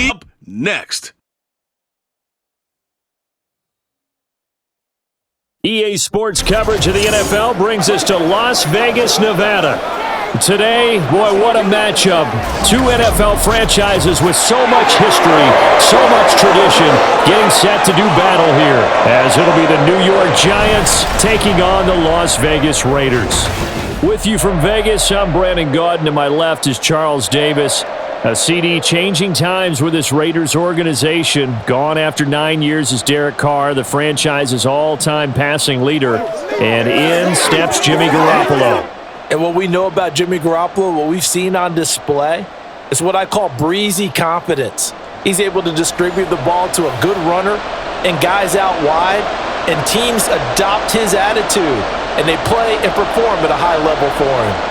league. Up next. EA Sports coverage of the NFL brings us to Las Vegas, Nevada. Today, boy, what a matchup. Two NFL franchises with so much history, so much tradition, getting set to do battle here, as it'll be the New York Giants taking on the Las Vegas Raiders. With you from Vegas, I'm Brandon Gaudin. To my left is Charles Davis. CD, changing times with this Raiders organization. Gone after 9 years is Derek Carr, the franchise's all-time passing leader. And in steps Jimmy Garoppolo. And what we know about Jimmy Garoppolo, what we've seen on display, is what I call breezy confidence. He's able to distribute the ball to a good runner and guys out wide, and teams adopt his attitude, and they play and perform at a high level for him.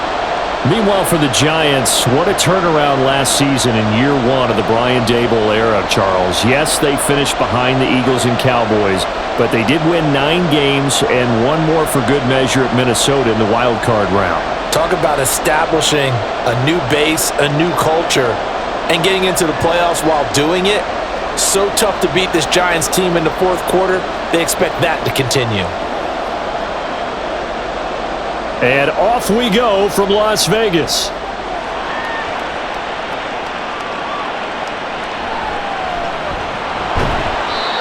Meanwhile, for the Giants, what a turnaround last season in year one of the Brian Daboll era, Charles. Yes, they finished behind the Eagles and Cowboys, but they did win 9 games and one more for good measure at Minnesota in the wild card round. Talk about establishing a new base, a new culture, and getting into the playoffs while doing it. So tough to beat this Giants team in the fourth quarter. They expect that to continue. And off we go from Las Vegas.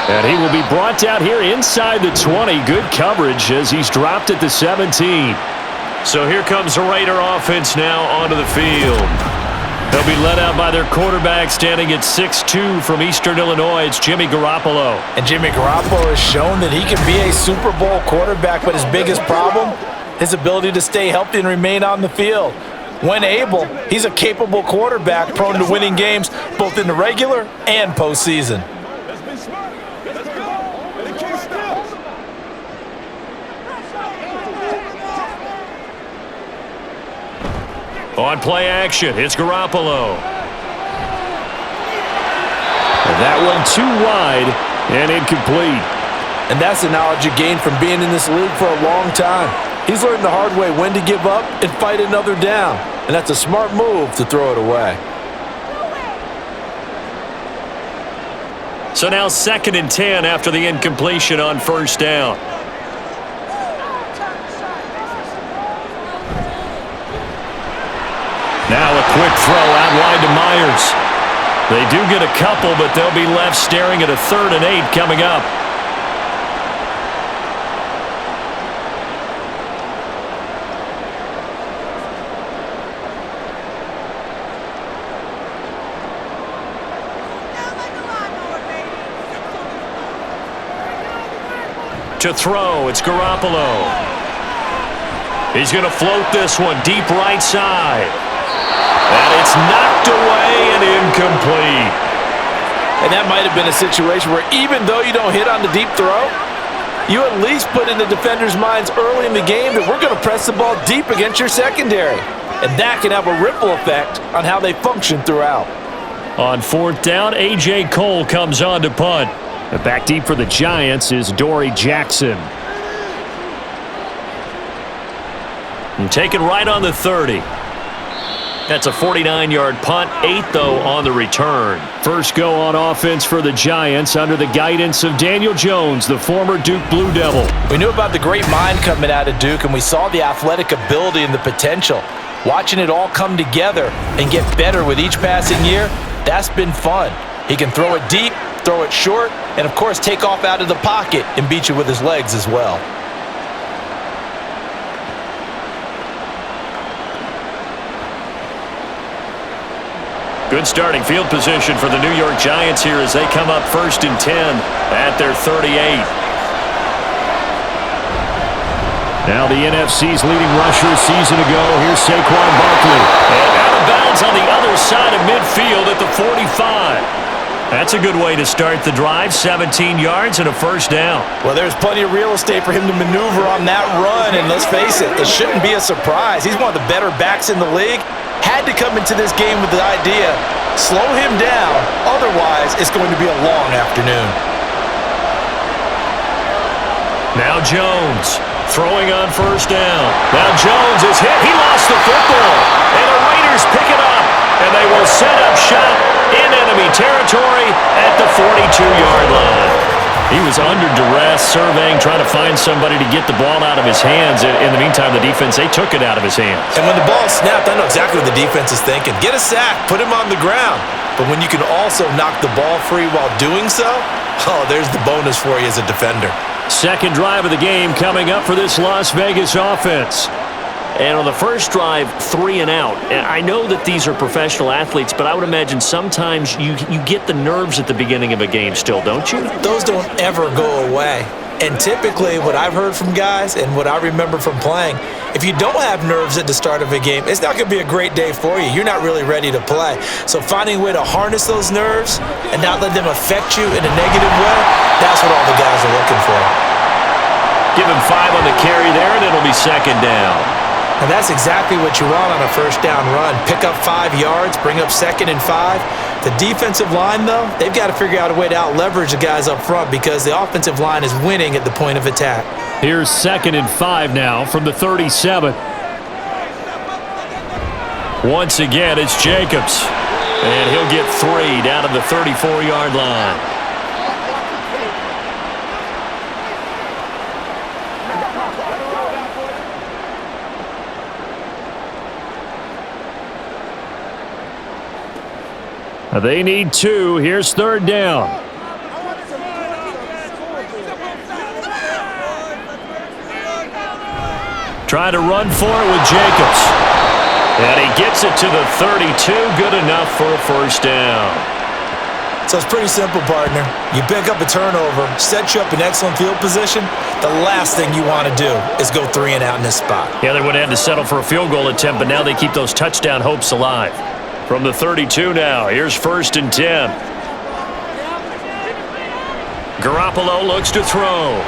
And he will be brought down here inside the 20. Good coverage as he's dropped at the 17. So here comes the Raider offense now onto the field. They'll be led out by their quarterback standing at 6'2" from Eastern Illinois. It's Jimmy Garoppolo. And Jimmy Garoppolo has shown that he can be a Super Bowl quarterback, but his biggest problem, his ability to stay healthy and remain on the field. When able, he's a capable quarterback prone to winning games both in the regular and postseason. On play action, it's Garoppolo. And that one too wide and incomplete. And that's the knowledge you gain from being in this league for a long time. He's learned the hard way when to give up and fight another down. And that's a smart move to throw it away. So now 2nd and 10 after the incompletion on first down. Now a quick throw out wide to Myers. They do get a couple, but they'll be left staring at a 3rd and 8 coming up. To throw, it's Garoppolo. He's going to float this one deep right side. And it's knocked away and incomplete. And that might have been a situation where even though you don't hit on the deep throw, you at least put in the defender's minds early in the game that we're going to press the ball deep against your secondary. And that can have a ripple effect on how they function throughout. On 4th down, A.J. Cole comes on to punt. Back deep for the Giants is Dory Jackson. And taken right on the 30. That's a 49-yard punt, 8 though on the return. First go on offense for the Giants under the guidance of Daniel Jones, the former Duke Blue Devil. We knew about the great mind coming out of Duke, and we saw the athletic ability and the potential. Watching it all come together and get better with each passing year, that's been fun. He can throw it deep, throw it short, and of course take off out of the pocket and beat you with his legs as well. Good starting field position for the New York Giants here as they come up 1st and 10 at their 38. Now the NFC's leading rusher a season ago. Here's Saquon Barkley. And out of bounds on the other side of midfield at the 45. That's a good way to start the drive. 17 yards and a first down. Well, there's plenty of real estate for him to maneuver on that run. And let's face it, it shouldn't be a surprise. He's one of the better backs in the league. Had to come into this game with the idea, slow him down. Otherwise, it's going to be a long afternoon. Now Jones throwing on first down. Now Jones is hit. He lost the football. And the Raiders pick it up. And they will set up shop in in enemy territory at the 42-yard line. He was under duress, surveying, trying to find somebody to get the ball out of his hands. In the meantime, the defense, they took it out of his hands. And when the ball snapped, I know exactly what the defense is thinking. Get a sack, put him on the ground. But when you can also knock the ball free while doing so, oh, there's the bonus for you as a defender. Second drive of the game coming up for this Las Vegas offense. And on the first drive, 3 and out. And I know that these are professional athletes, but I would imagine sometimes you get the nerves at the beginning of a game still, don't you? Those don't ever go away. And typically what I've heard from guys and what I remember from playing, if you don't have nerves at the start of a game, it's not going to be a great day for you. You're not really ready to play. So finding a way to harness those nerves and not let them affect you in a negative way, that's what all the guys are looking for. Give him 5 on the carry there, and it'll be second down. And that's exactly what you want on a first down run. Pick up 5 yards, bring up 2nd and 5. The defensive line, though, they've got to figure out a way to out-leverage the guys up front because the offensive line is winning at the point of attack. Here's 2nd and 5 now from the 37. Once again, it's Jacobs. And he'll get 3 down to the 34-yard line. They need 2. Here's 3rd down. Trying to run for it with Jacobs. And he gets it to the 32. Good enough for a first down. So it's pretty simple, partner. You pick up a turnover, set you up in excellent field position. The last thing you want to do is go 3 and out in this spot. Yeah, they would have had to settle for a field goal attempt, but now they keep those touchdown hopes alive. From the 32 now, here's 1st and 10. Garoppolo looks to throw.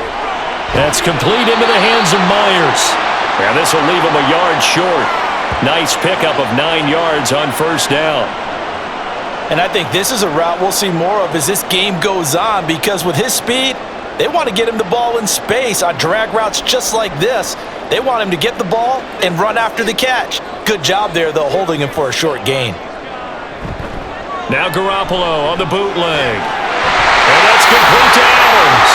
That's complete into the hands of Myers. And this will leave him a yard short. Nice pickup of 9 yards on first down. And I think this is a route we'll see more of as this game goes on because with his speed, they want to get him the ball in space on drag routes just like this. They want him to get the ball and run after the catch. Good job there, though, holding him for a short gain. Now Garoppolo on the bootleg. And that's complete to Adams.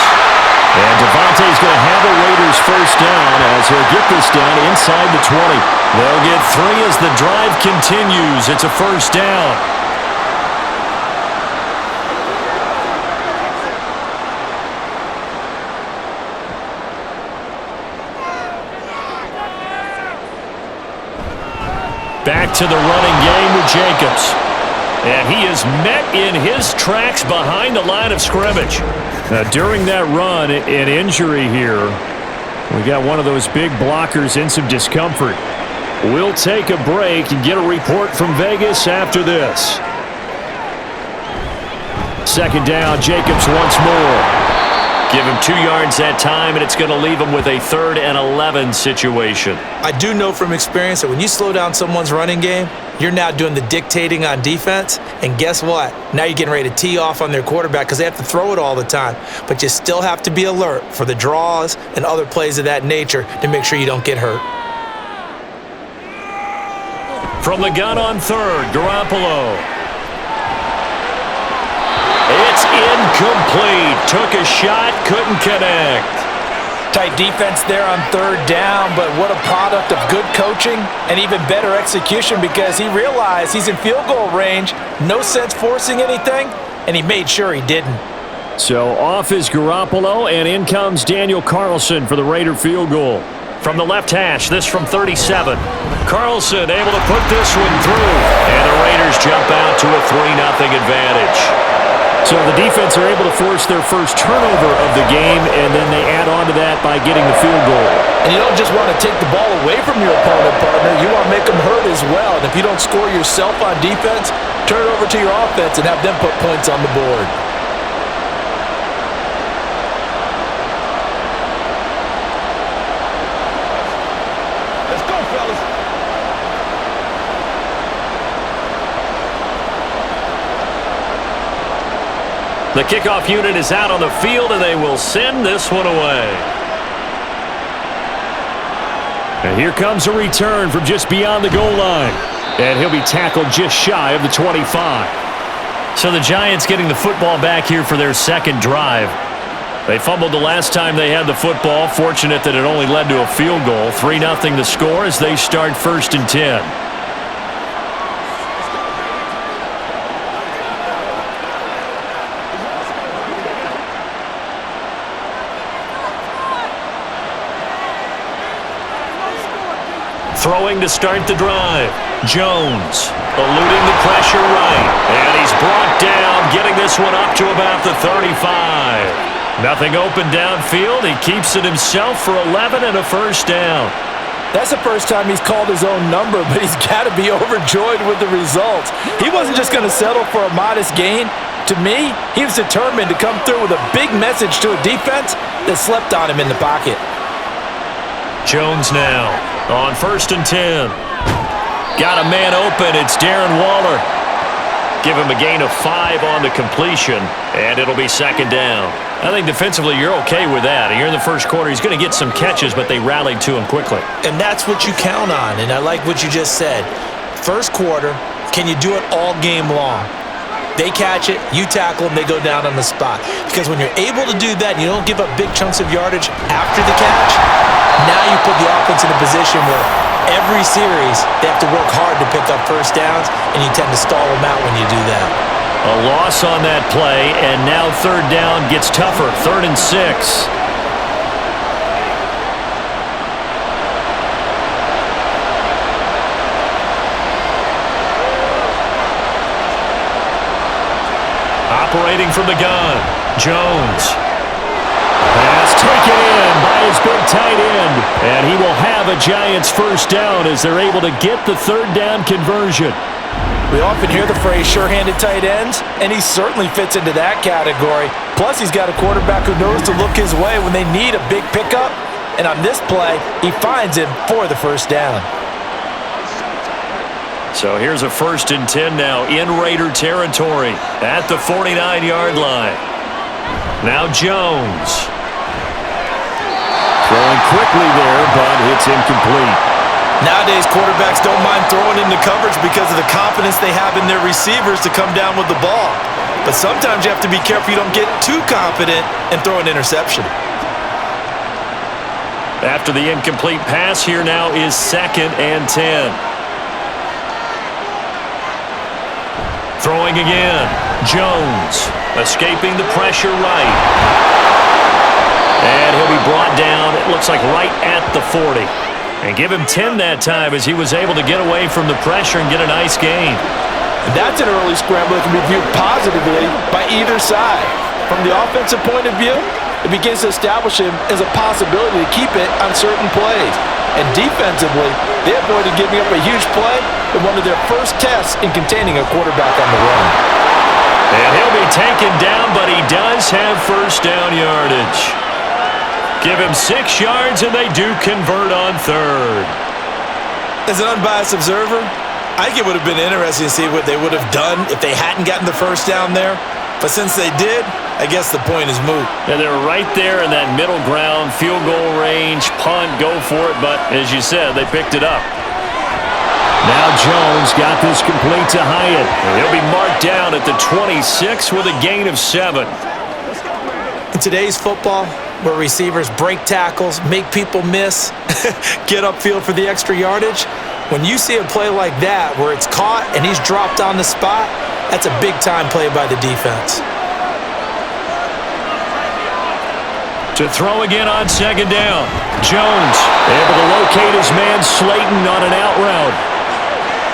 And Devontae's going to have a Raiders first down as he'll get this down inside the 20. They'll get 3 as the drive continues. It's a first down. Back to the running game with Jacobs. And he is met in his tracks behind the line of scrimmage. Now, during that run, an injury here. We got one of those big blockers in some discomfort. We'll take a break and get a report from Vegas after this. 2nd down, Jacobs once more. Give him 2 yards that time, and it's going to leave him with a 3rd and 11 situation. I do know from experience that when you slow down someone's running game, you're now doing the dictating on defense. And guess what? Now you're getting ready to tee off on their quarterback because they have to throw it all the time. But you still have to be alert for the draws and other plays of that nature to make sure you don't get hurt. From the gun on 3rd, Garoppolo. It's incomplete. Took a shot, couldn't connect. Tight defense there on 3rd down, but what a product of good coaching and even better execution because he realized he's in field goal range, no sense forcing anything, and he made sure he didn't. So off is Garoppolo, and in comes Daniel Carlson for the Raider field goal. From the left hash, this from 37. Carlson able to put this one through, and the Raiders jump out to a 3-0 advantage. So the defense are able to force their first turnover of the game, and then they add on to that by getting the field goal. And you don't just want to take the ball away from your opponent, partner. You want to make them hurt as well. And if you don't score yourself on defense, turn it over to your offense and have them put points on the board. Let's go, fellas. The kickoff unit is out on the field, and they will send this one away. And here comes a return from just beyond the goal line. And he'll be tackled just shy of the 25. So the Giants getting the football back here for their second drive. They fumbled the last time they had the football. Fortunate that it only led to a field goal. 3-0 the score as they start 1st and 10. Throwing to start the drive. Jones eluding the pressure right. And he's brought down, getting this one up to about the 35. Nothing open downfield. He keeps it himself for 11 and a first down. That's the first time he's called his own number, but he's got to be overjoyed with the results. He wasn't just going to settle for a modest gain. To me, he was determined to come through with a big message to a defense that slept on him in the pocket. Jones now on 1st and 10. Got a man open. It's Darren Waller. Give him a gain of 5 on the completion, and it'll be 2nd down. I think defensively you're okay with that. Here in the first quarter, he's going to get some catches, but they rallied to him quickly. And that's what you count on, and I like what you just said. First quarter, can you do it all game long? They catch it, you tackle them, they go down on the spot. Because when you're able to do that and you don't give up big chunks of yardage after the catch, now you put the offense in a position where every series they have to work hard to pick up first downs, and you tend to stall them out when you do that. A loss on that play, and now 3rd down gets tougher. 3rd and 6. Operating from the gun, Jones. Pass taken in by his big tight end, and he will have a Giants first down as they're able to get the 3rd down conversion. We often hear the phrase sure-handed tight ends, and he certainly fits into that category. Plus, he's got a quarterback who knows to look his way when they need a big pickup, and on this play, he finds him for the first down. So here's a 1st and 10 now in Raider territory at the 49-yard line. Now Jones. Throwing quickly there, but it's incomplete. Nowadays, quarterbacks don't mind throwing into coverage because of the confidence they have in their receivers to come down with the ball. But sometimes you have to be careful you don't get too confident and throw an interception. After the incomplete pass, here now is 2nd and 10. Throwing again. Jones escaping the pressure right. And he'll be brought down, it looks like right at the 40. And give him 10 that time as he was able to get away from the pressure and get a nice gain. And that's an early scramble that can be viewed positively by either side. From the offensive point of view, it begins to establish him as a possibility to keep it on certain plays. And defensively, they avoided giving up a huge play in one of their first tests in containing a quarterback on the run. And he'll be taken down, but he does have first down yardage. Give him 6 yards, and they do convert on 3rd. As an unbiased observer, I think it would have been interesting to see what they would have done if they hadn't gotten the first down there. But since they did, I guess the point is moot. And they're right there in that middle ground, field goal range, punt, go for it. But as you said, they picked it up. Now Jones got this complete to Hyatt. And he'll be marked down at the 26 with a gain of 7. In today's football, where receivers break tackles, make people miss, get upfield for the extra yardage, when you see a play like that where it's caught and he's dropped on the spot, that's a big-time play by the defense. To throw again on 2nd down. Jones able to locate his man Slayton on an out route.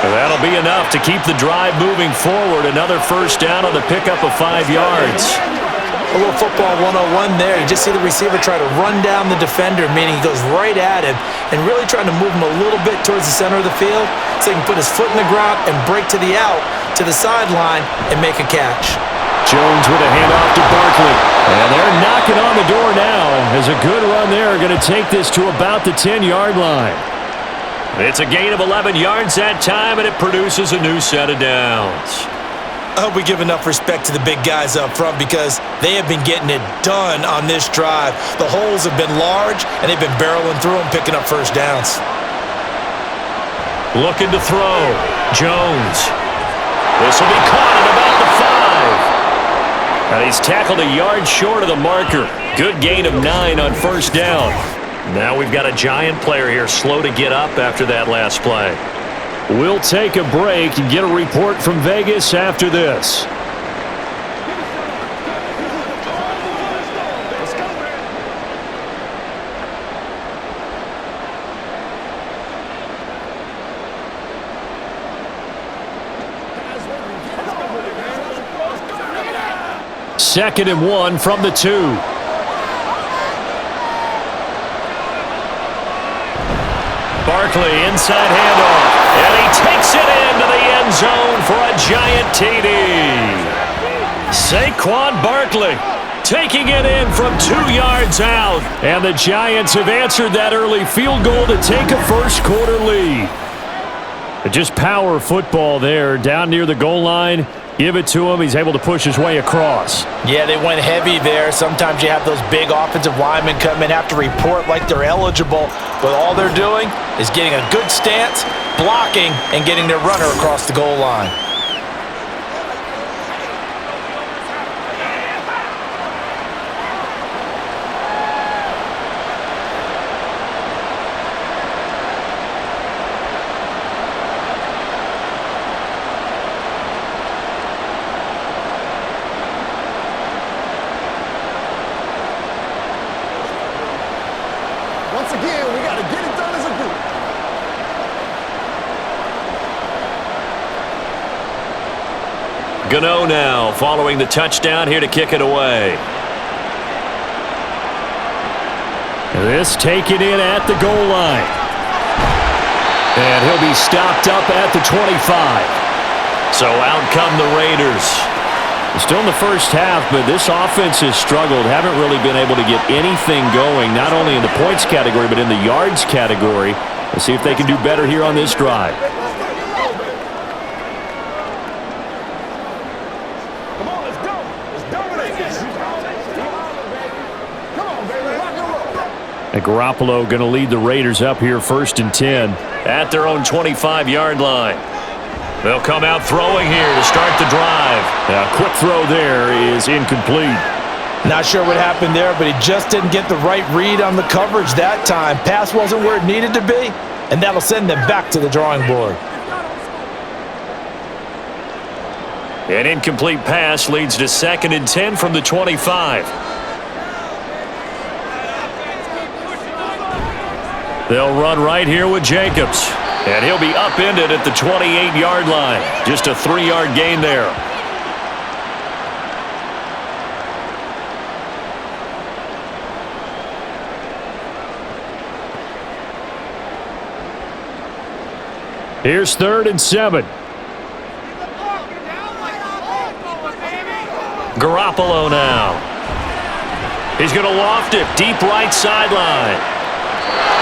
And that'll be enough to keep the drive moving forward. Another first down on the pickup of 5 yards. A little football 101 there. You just see the receiver try to run down the defender, meaning he goes right at him and really trying to move him a little bit towards the center of the field so he can put his foot in the ground and break to the out, to the sideline, and make a catch. Jones with a handoff to Barkley. And they're knocking on the door now as a good run there going to take this to about the 10-yard line. It's a gain of 11 yards that time, and it produces a new set of downs. I hope we give enough respect to the big guys up front because they have been getting it done on this drive. The holes have been large, and they've been barreling through them, picking up first downs. Looking to throw. Jones. This will be caught at about the 5. And he's tackled a yard short of the marker. Good gain of 9 on first down. Now we've got a Giant player here slow to get up after that last play. We'll take a break and get a report from Vegas after this. Second and 1 from the 2. Barkley inside handoff. And he takes it into the end zone for a Giant TD. Saquon Barkley taking it in from 2 yards out. And the Giants have answered that early field goal to take a first-quarter lead. Just power football there down near the goal line. Give it to him. He's able to push his way across. Yeah, they went heavy there. Sometimes you have those big offensive linemen come in, have to report like they're eligible, but all they're doing is getting a good stance, blocking, and getting their runner across the goal line. Gano now following the touchdown here to kick it away. This taken in at the goal line. And he'll be stopped up at the 25. So out come the Raiders. Still in the first half, but this offense has struggled. Haven't really been able to get anything going, not only in the points category, but in the yards category. Let's see if they can do better here on this drive. And Garoppolo going to lead the Raiders up here first and 10 at their own 25-yard line. They'll come out throwing here to start the drive. A quick throw there is incomplete. Not sure what happened there, but he just didn't get the right read on the coverage that time. Pass wasn't where it needed to be, and that'll send them back to the drawing board. An incomplete pass leads to second and 10 from the 25. They'll run right here with Jacobs. And he'll be upended at the 28-yard line. Just a 3-yard gain there. Here's 3rd and 7. Garoppolo now. He's going to loft it deep right sideline.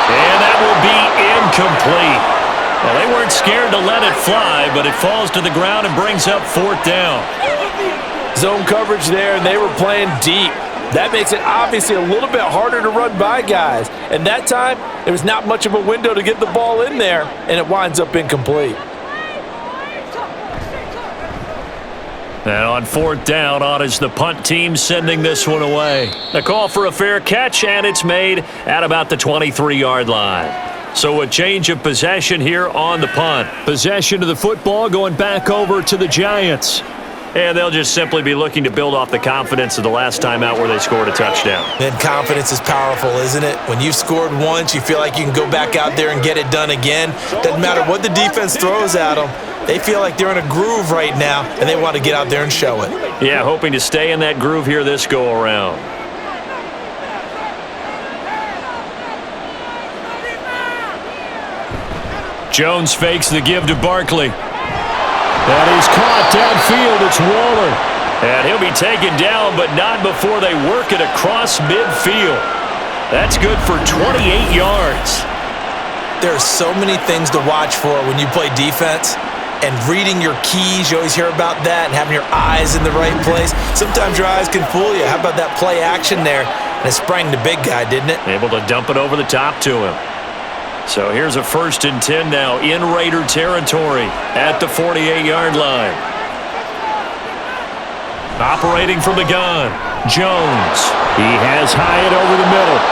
And that will be incomplete. Well, they weren't scared to let it fly, but it falls to the ground and brings up 4th down. Zone coverage there, and they were playing deep. That makes it obviously a little bit harder to run by guys. And that time, there was not much of a window to get the ball in there, and it winds up incomplete. And on 4th down, on is the punt team sending this one away. The call for a fair catch, and it's made at about the 23-yard line. So a change of possession here on the punt. Possession of the football going back over to the Giants. And they'll just simply be looking to build off the confidence of the last time out where they scored a touchdown. And confidence is powerful, isn't it? When you've scored once, you feel like you can go back out there and get it done again. Doesn't matter what the defense throws at them. They feel like they're in a groove right now, and they want to get out there and show it. Yeah, hoping to stay in that groove here this go-around. Jones fakes the give to Barkley. And he's caught downfield. It's Waller. And he'll be taken down, but not before they work it across midfield. That's good for 28 yards. There are so many things to watch for when you play defense. And reading your keys, you always hear about that, and having your eyes in the right place. Sometimes your eyes can fool you. How about that play action there? And it sprang the big guy, didn't it? Able to dump it over the top to him. So here's a 1st and 10 now in Raider territory at the 48-yard line. Operating from the gun, Jones. He has Hyatt over the middle.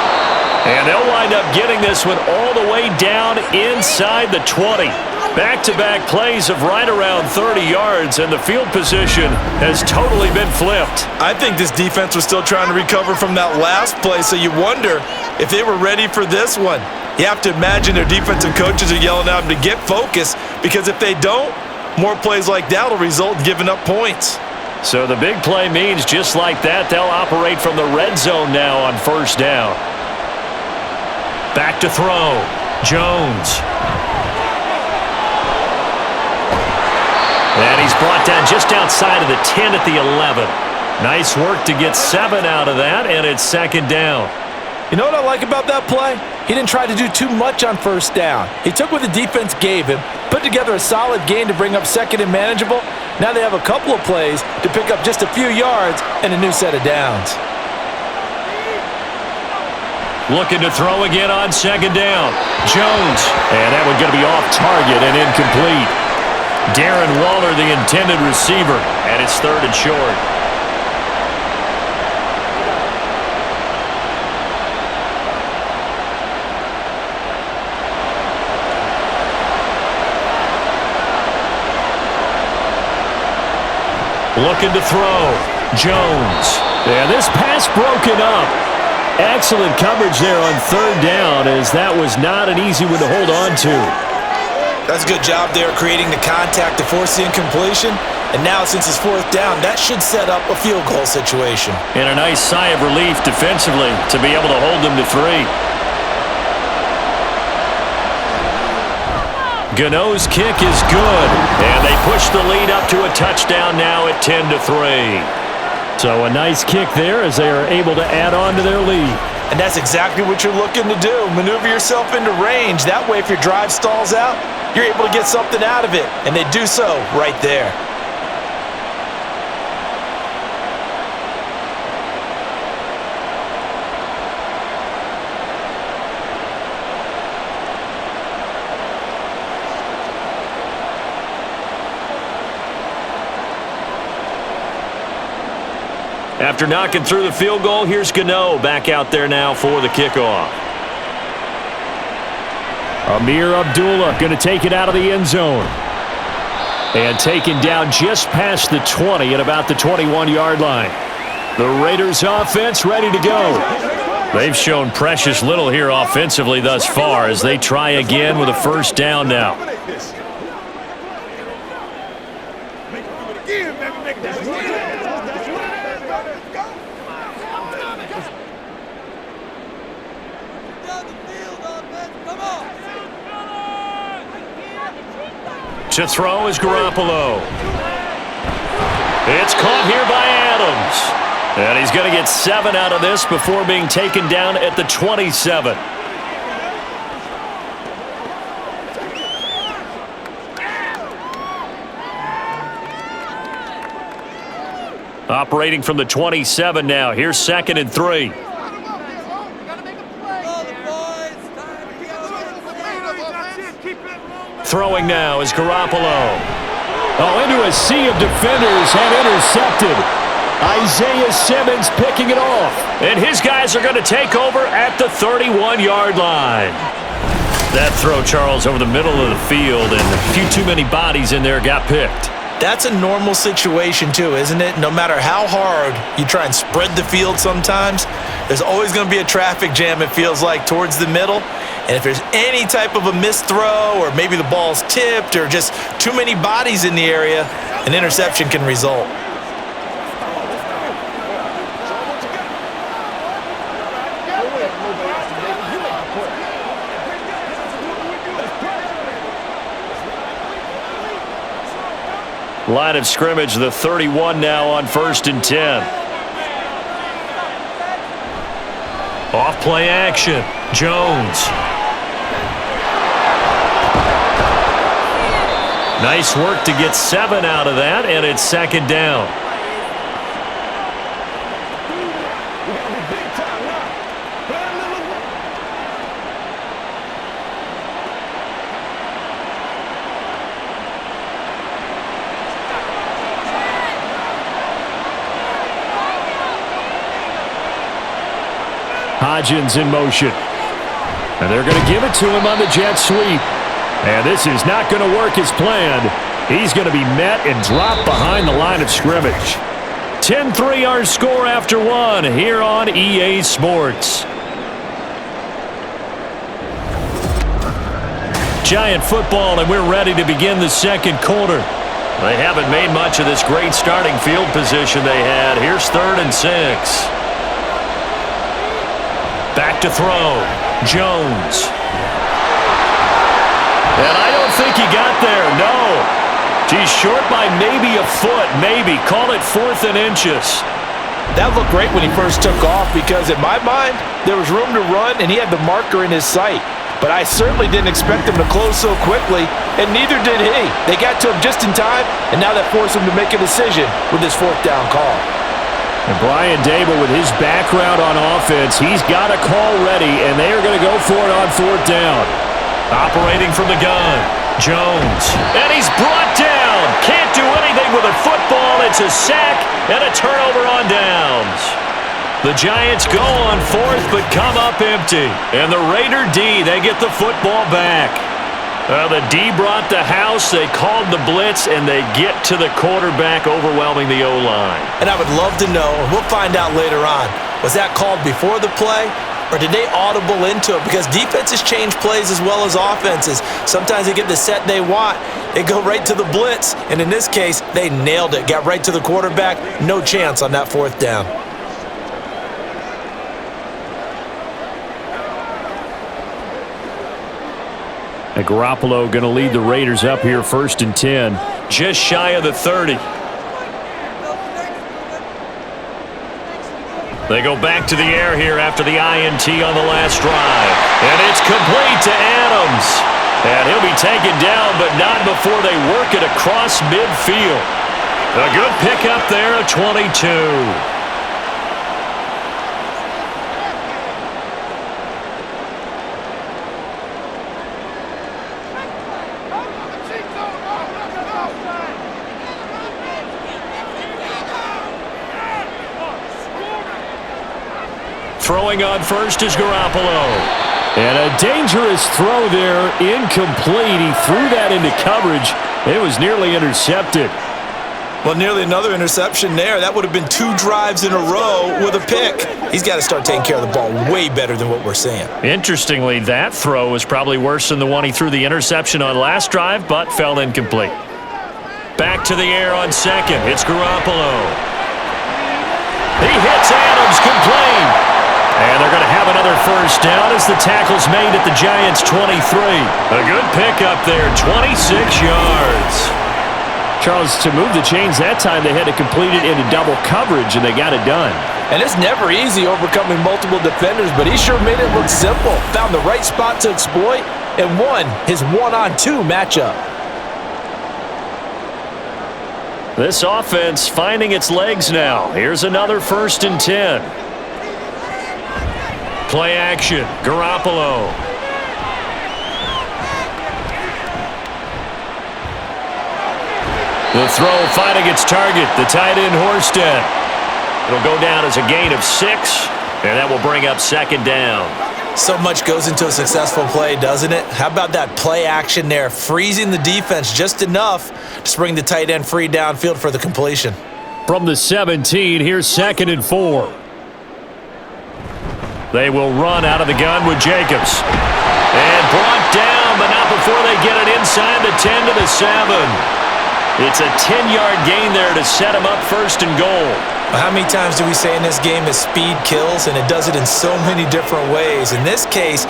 And they'll wind up getting this one all the way down inside the 20. Back-to-back plays of right around 30 yards, and the field position has totally been flipped. I think this defense was still trying to recover from that last play, so you wonder if they were ready for this one. You have to imagine their defensive coaches are yelling at them to get focused, because if they don't, more plays like that will result in giving up points. So the big play means just like that, they'll operate from the red zone now on first down. Back to throw, Jones. And he's brought down just outside of the 10 at the 11. Nice work to get 7 out of that, and it's second down. You know what I like about that play? He didn't try to do too much on first down. He took what the defense gave him, put together a solid gain to bring up second and manageable. Now they have a couple of plays to pick up just a few yards and a new set of downs. Looking to throw again on second down. Jones. And that one going to be off target and incomplete. Darren Waller, the intended receiver, and it's third and short. Looking to throw. Jones. And this pass broken up. Excellent coverage there on third down, as that was not an easy one to hold on to. That's a good job there creating the contact to force the incompletion. And now since it's fourth down, that should set up a field goal situation. And a nice sigh of relief defensively to be able to hold them to 3. Gano's kick is good, and they push the lead up to a touchdown now at 10-3. So a nice kick there as they are able to add on to their lead. And that's exactly what you're looking to do. Maneuver yourself into range. That way, if your drive stalls out, you're able to get something out of it. And they do so right there. After knocking through the field goal, here's Gano back out there now for the kickoff. Amir Abdullah going to take it out of the end zone. And taken down just past the 20 at about the 21-yard line. The Raiders offense ready to go. They've shown precious little here offensively thus far as they try again with a first down now. To throw is Garoppolo. It's caught here by Adams. And he's going to get 7 out of this before being taken down at the 27. Operating from the 27 now. Here's 2nd and 3. Throwing now is Garoppolo. Oh, into a sea of defenders and intercepted. Isaiah Simmons picking it off. And his guys are going to take over at the 31-yard line. That throw, Charles, over the middle of the field, and a few too many bodies in there got picked. That's a normal situation too, isn't it? No matter how hard you try and spread the field sometimes, there's always going to be a traffic jam, it feels like, towards the middle. And if there's any type of a missed throw, or maybe the ball's tipped, or just too many bodies in the area, an interception can result. Line of scrimmage, the 31 now on 1st and 10. Off play action. Jones. Nice work to get 7 out of that, and it's 2nd down. Hodgins in motion. And they're going to give it to him on the jet sweep. And this is not going to work as planned. He's going to be met and dropped behind the line of scrimmage. 10-3 our score after one here on EA Sports. Giant football, and we're ready to begin the second quarter. They haven't made much of this great starting field position they had. Here's 3rd and 6. Back to throw. Jones. And I don't think he got there, no. He's short by maybe a foot, maybe. Call it 4th and inches. That looked great when he first took off because, in my mind, there was room to run and he had the marker in his sight. But I certainly didn't expect him to close so quickly, and neither did he. They got to him just in time, and now that forced him to make a decision with his 4th down call. And Brian Dable, with his background on offense, he's got a call ready, and they are going to go for it on 4th down. Operating from the gun, Jones. And he's brought down. Can't do anything with a football. It's a sack and a turnover on downs. The Giants go on 4th, but come up empty. And the Raider D, they get the football back. The D brought the house. They called the blitz, and they get to the quarterback, overwhelming the O-line. And I would love to know, and we'll find out later on, was that called before the play, or did they audible into it? Because defenses change plays as well as offenses. Sometimes they get the set they want. They go right to the blitz, and in this case, they nailed it. Got right to the quarterback. No chance on that 4th down. And Garoppolo going to lead the Raiders up here 1st and 10. Just shy of the 30. They go back to the air here after the INT on the last drive. And it's complete to Adams. And he'll be taken down, but not before they work it across midfield. A good pickup there, a 22. Throwing on first is Garoppolo. And a dangerous throw there, incomplete. He threw that into coverage. It was nearly intercepted. Well, nearly another interception there. That would have been 2 drives in a row with a pick. He's got to start taking care of the ball way better than what we're seeing. Interestingly, that throw was probably worse than the one he threw the interception on last drive, but fell incomplete. Back to the air on 2nd. It's Garoppolo. He hits Adams, complete. And they're going to have another 1st down as the tackle's made at the Giants' 23. A good pickup there, 26 yards. Charles, to move the chains that time, they had to complete it into double coverage, and they got it done. And it's never easy overcoming multiple defenders, but he sure made it look simple. Found the right spot to exploit and won his 1-on-2 matchup. This offense finding its legs now. Here's another 1st and 10. Play action, Garoppolo. The throw finding its target, the tight end Horsted. It'll go down as a gain of 6, and that will bring up 2nd down. So much goes into a successful play, doesn't it? How about that play action there, freezing the defense just enough to bring the tight end free downfield for the completion. From the 17, here's 2nd and 4. They will run out of the gun with Jacobs. And brought down, but not before they get it inside the 10 to the 7. It's a 10-yard gain there to set them up 1st and goal. Well, how many times do we say in this game that speed kills, and it does it in so many different ways? In this case,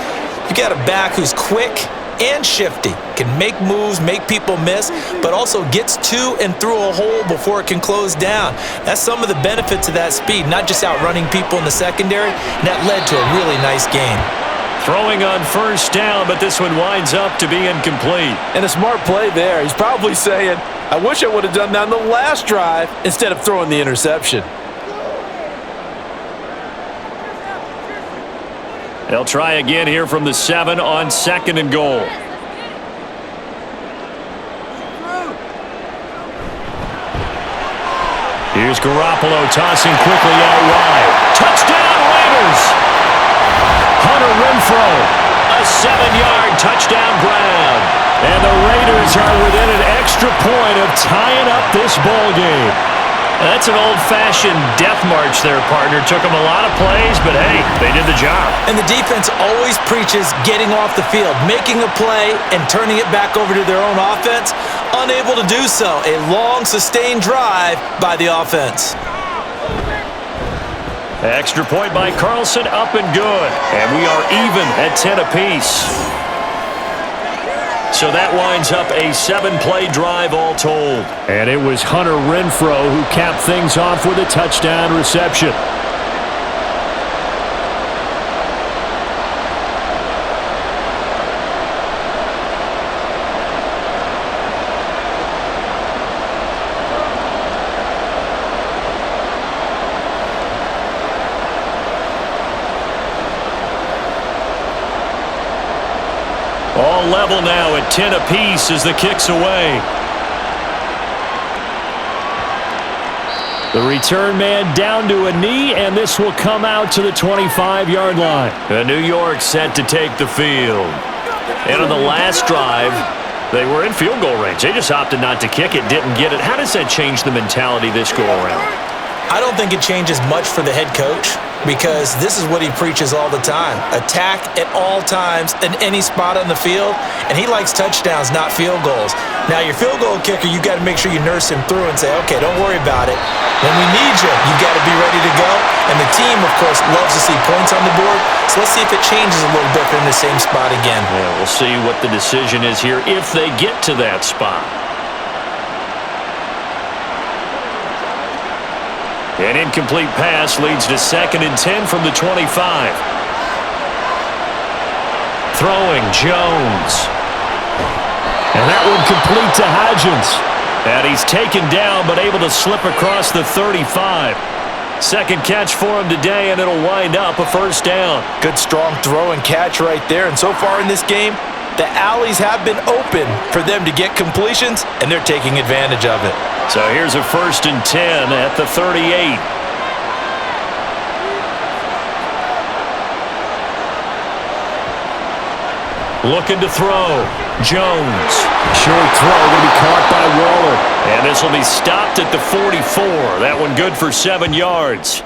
you got a back who's quick and shifty, can make moves, make people miss, but also gets to and through a hole before it can close down. That's some of the benefits of that speed, not just outrunning people in the secondary, and that led to a really nice game. Throwing on 1st down, but this one winds up to be incomplete. And a smart play there. He's probably saying, I wish I would have done that on the last drive instead of throwing the interception. They'll try again here from the 7 on 2nd and goal. Here's Garoppolo tossing quickly out wide. Touchdown, Raiders! throw. A 7-yard touchdown grab. And the Raiders are within an extra point of tying up this ball game. That's an old-fashioned death march there, partner. Took them a lot of plays, but hey, they did the job. And the defense always preaches getting off the field, making a play, and turning it back over to their own offense. Unable to do so. A long, sustained drive by the offense. Extra point by Carlson, up and good. And we are even at 10 apiece. So that winds up a 7-play drive all told. And it was Hunter Renfrow who capped things off with a touchdown reception. All level now at 10 apiece as the kick's away. The return man down to a knee, and this will come out to the 25-yard line. New York set to take the field. And on the last drive, they were in field goal range. They just opted not to kick it, didn't get it. How does that change the mentality this go-around? I don't think it changes much for the head coach because this is what he preaches all the time. Attack at all times in any spot on the field, and he likes touchdowns, not field goals. Now, your field goal kicker, you got to make sure you nurse him through and say, okay, don't worry about it. When we need you, you got to be ready to go. And the team, of course, loves to see points on the board. So let's see if it changes a little bit in the same spot again. Yeah, we'll see what the decision is here if they get to that spot. An incomplete pass leads to 2nd and 10 from the 25. Throwing, Jones. And that one complete to Hodgins. And he's taken down but able to slip across the 35. Second catch for him today, and it'll wind up a first down. Good strong throw and catch right there. And so far in this game, the alleys have been open for them to get completions, and they're taking advantage of it. So here's a 1st and 10 at the 38. Looking to throw. Jones. Short throw going to be caught by Waller. And this will be stopped at the 44. That one good for 7 yards.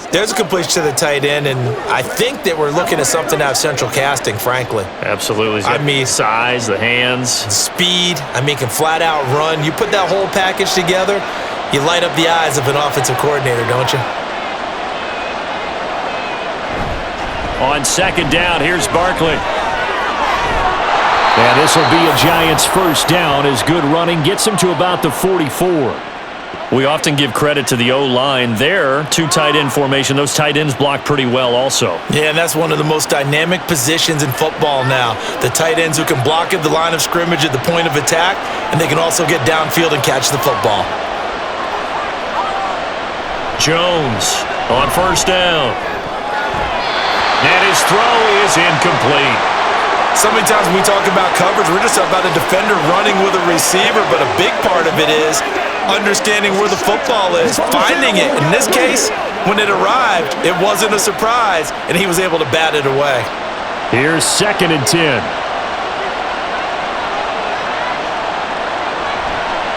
There's a completion to the tight end, and I think that we're looking at something out of central casting, frankly. Absolutely. I mean, size, the hands. Speed. I mean, can flat out run. You put that whole package together, you light up the eyes of an offensive coordinator, don't you? On 2nd down, here's Barkley. And this will be a Giants first down as good running gets him to about the 44. We often give credit to the O-line there. 2 tight end formation. Those tight ends block pretty well also. Yeah, and that's one of the most dynamic positions in football now. The tight ends who can block at the line of scrimmage at the point of attack, and they can also get downfield and catch the football. Jones on 1st down. And his throw is incomplete. So many times when we talk about coverage, we're just about a defender running with a receiver, but a big part of it is understanding where the football is, finding it. In this case, when it arrived, it wasn't a surprise, and he was able to bat it away. Here's 2nd and 10.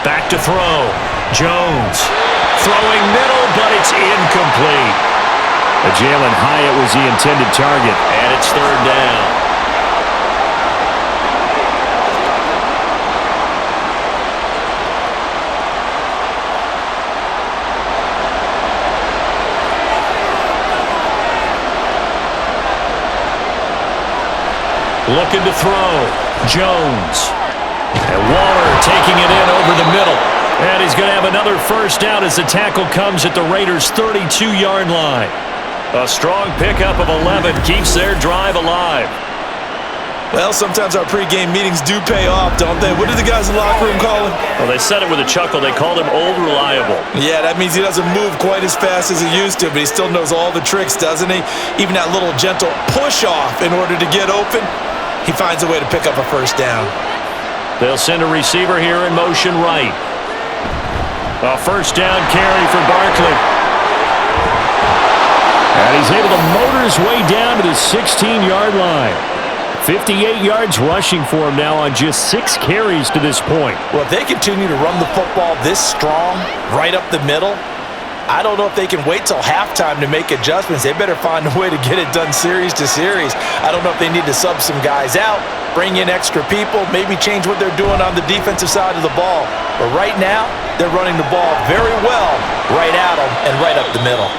Back to throw. Jones throwing middle, but it's incomplete. Jalen Hyatt was the intended target, and it's 3rd down. Looking to throw. Jones. And Waller taking it in over the middle. And he's going to have another first down as the tackle comes at the Raiders' 32-yard line. A strong pickup of 11 keeps their drive alive. Well, sometimes our pregame meetings do pay off, don't they? What do the guys in the locker room call him? Well, they said it with a chuckle. They called him Old Reliable. Yeah, that means he doesn't move quite as fast as he used to, but he still knows all the tricks, doesn't he? Even that little gentle push-off in order to get open, he finds a way to pick up a first down. They'll send a receiver here in motion right. A first down carry for Barkley. And he's able to motor maneuvers way down to the 16-yard line. 58 yards rushing for him now on just 6 carries to this point. Well, if they continue to run the football this strong, right up the middle, I don't know if they can wait till halftime to make adjustments. They better find a way to get it done series to series. I don't know if they need to sub some guys out, bring in extra people, maybe change what they're doing on the defensive side of the ball. But right now, they're running the ball very well right at them and right up the middle.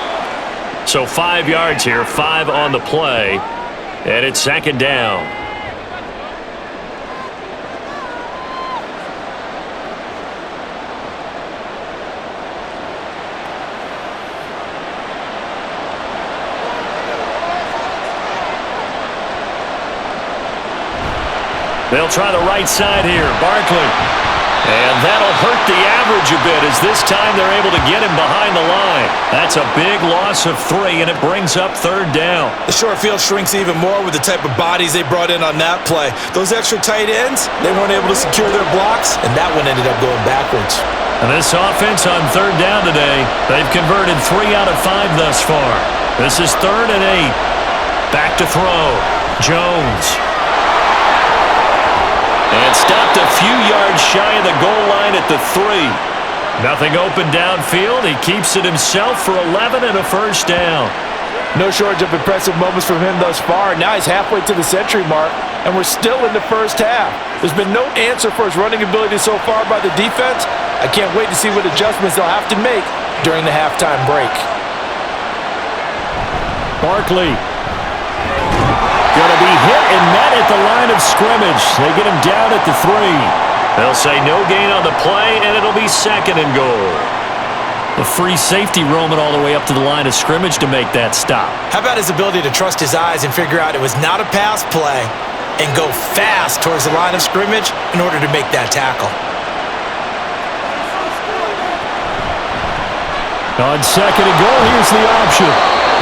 So 5 yards here, 5 on the play, and it's second down. They'll try the right side here. Barkley. And that'll hurt the average a bit as this time they're able to get him behind the line. That's a big loss of 3, and it brings up third down. The short field shrinks even more with the type of bodies they brought in on that play. Those extra tight ends, they weren't able to secure their blocks, and that one ended up going backwards. And this offense on third down today, they've converted 3 out of 5 thus far. This is 3rd and 8. Back to throw. Jones. And stopped a few yards shy of the goal line at the 3. Nothing open downfield. He keeps it himself for 11 and a first down. No shortage of impressive moments from him thus far. Now he's halfway to the century mark, and we're still in the first half. There's been no answer for his running ability so far by the defense. I can't wait to see what adjustments they'll have to make during the halftime break. Barkley. Going to be hit and met at the line of scrimmage. They get him down at the 3. They'll say no gain on the play, and it'll be 2nd and goal. The free safety roaming all the way up to the line of scrimmage to make that stop. How about his ability to trust his eyes and figure out it was not a pass play and go fast towards the line of scrimmage in order to make that tackle? On 2nd and goal, here's the option.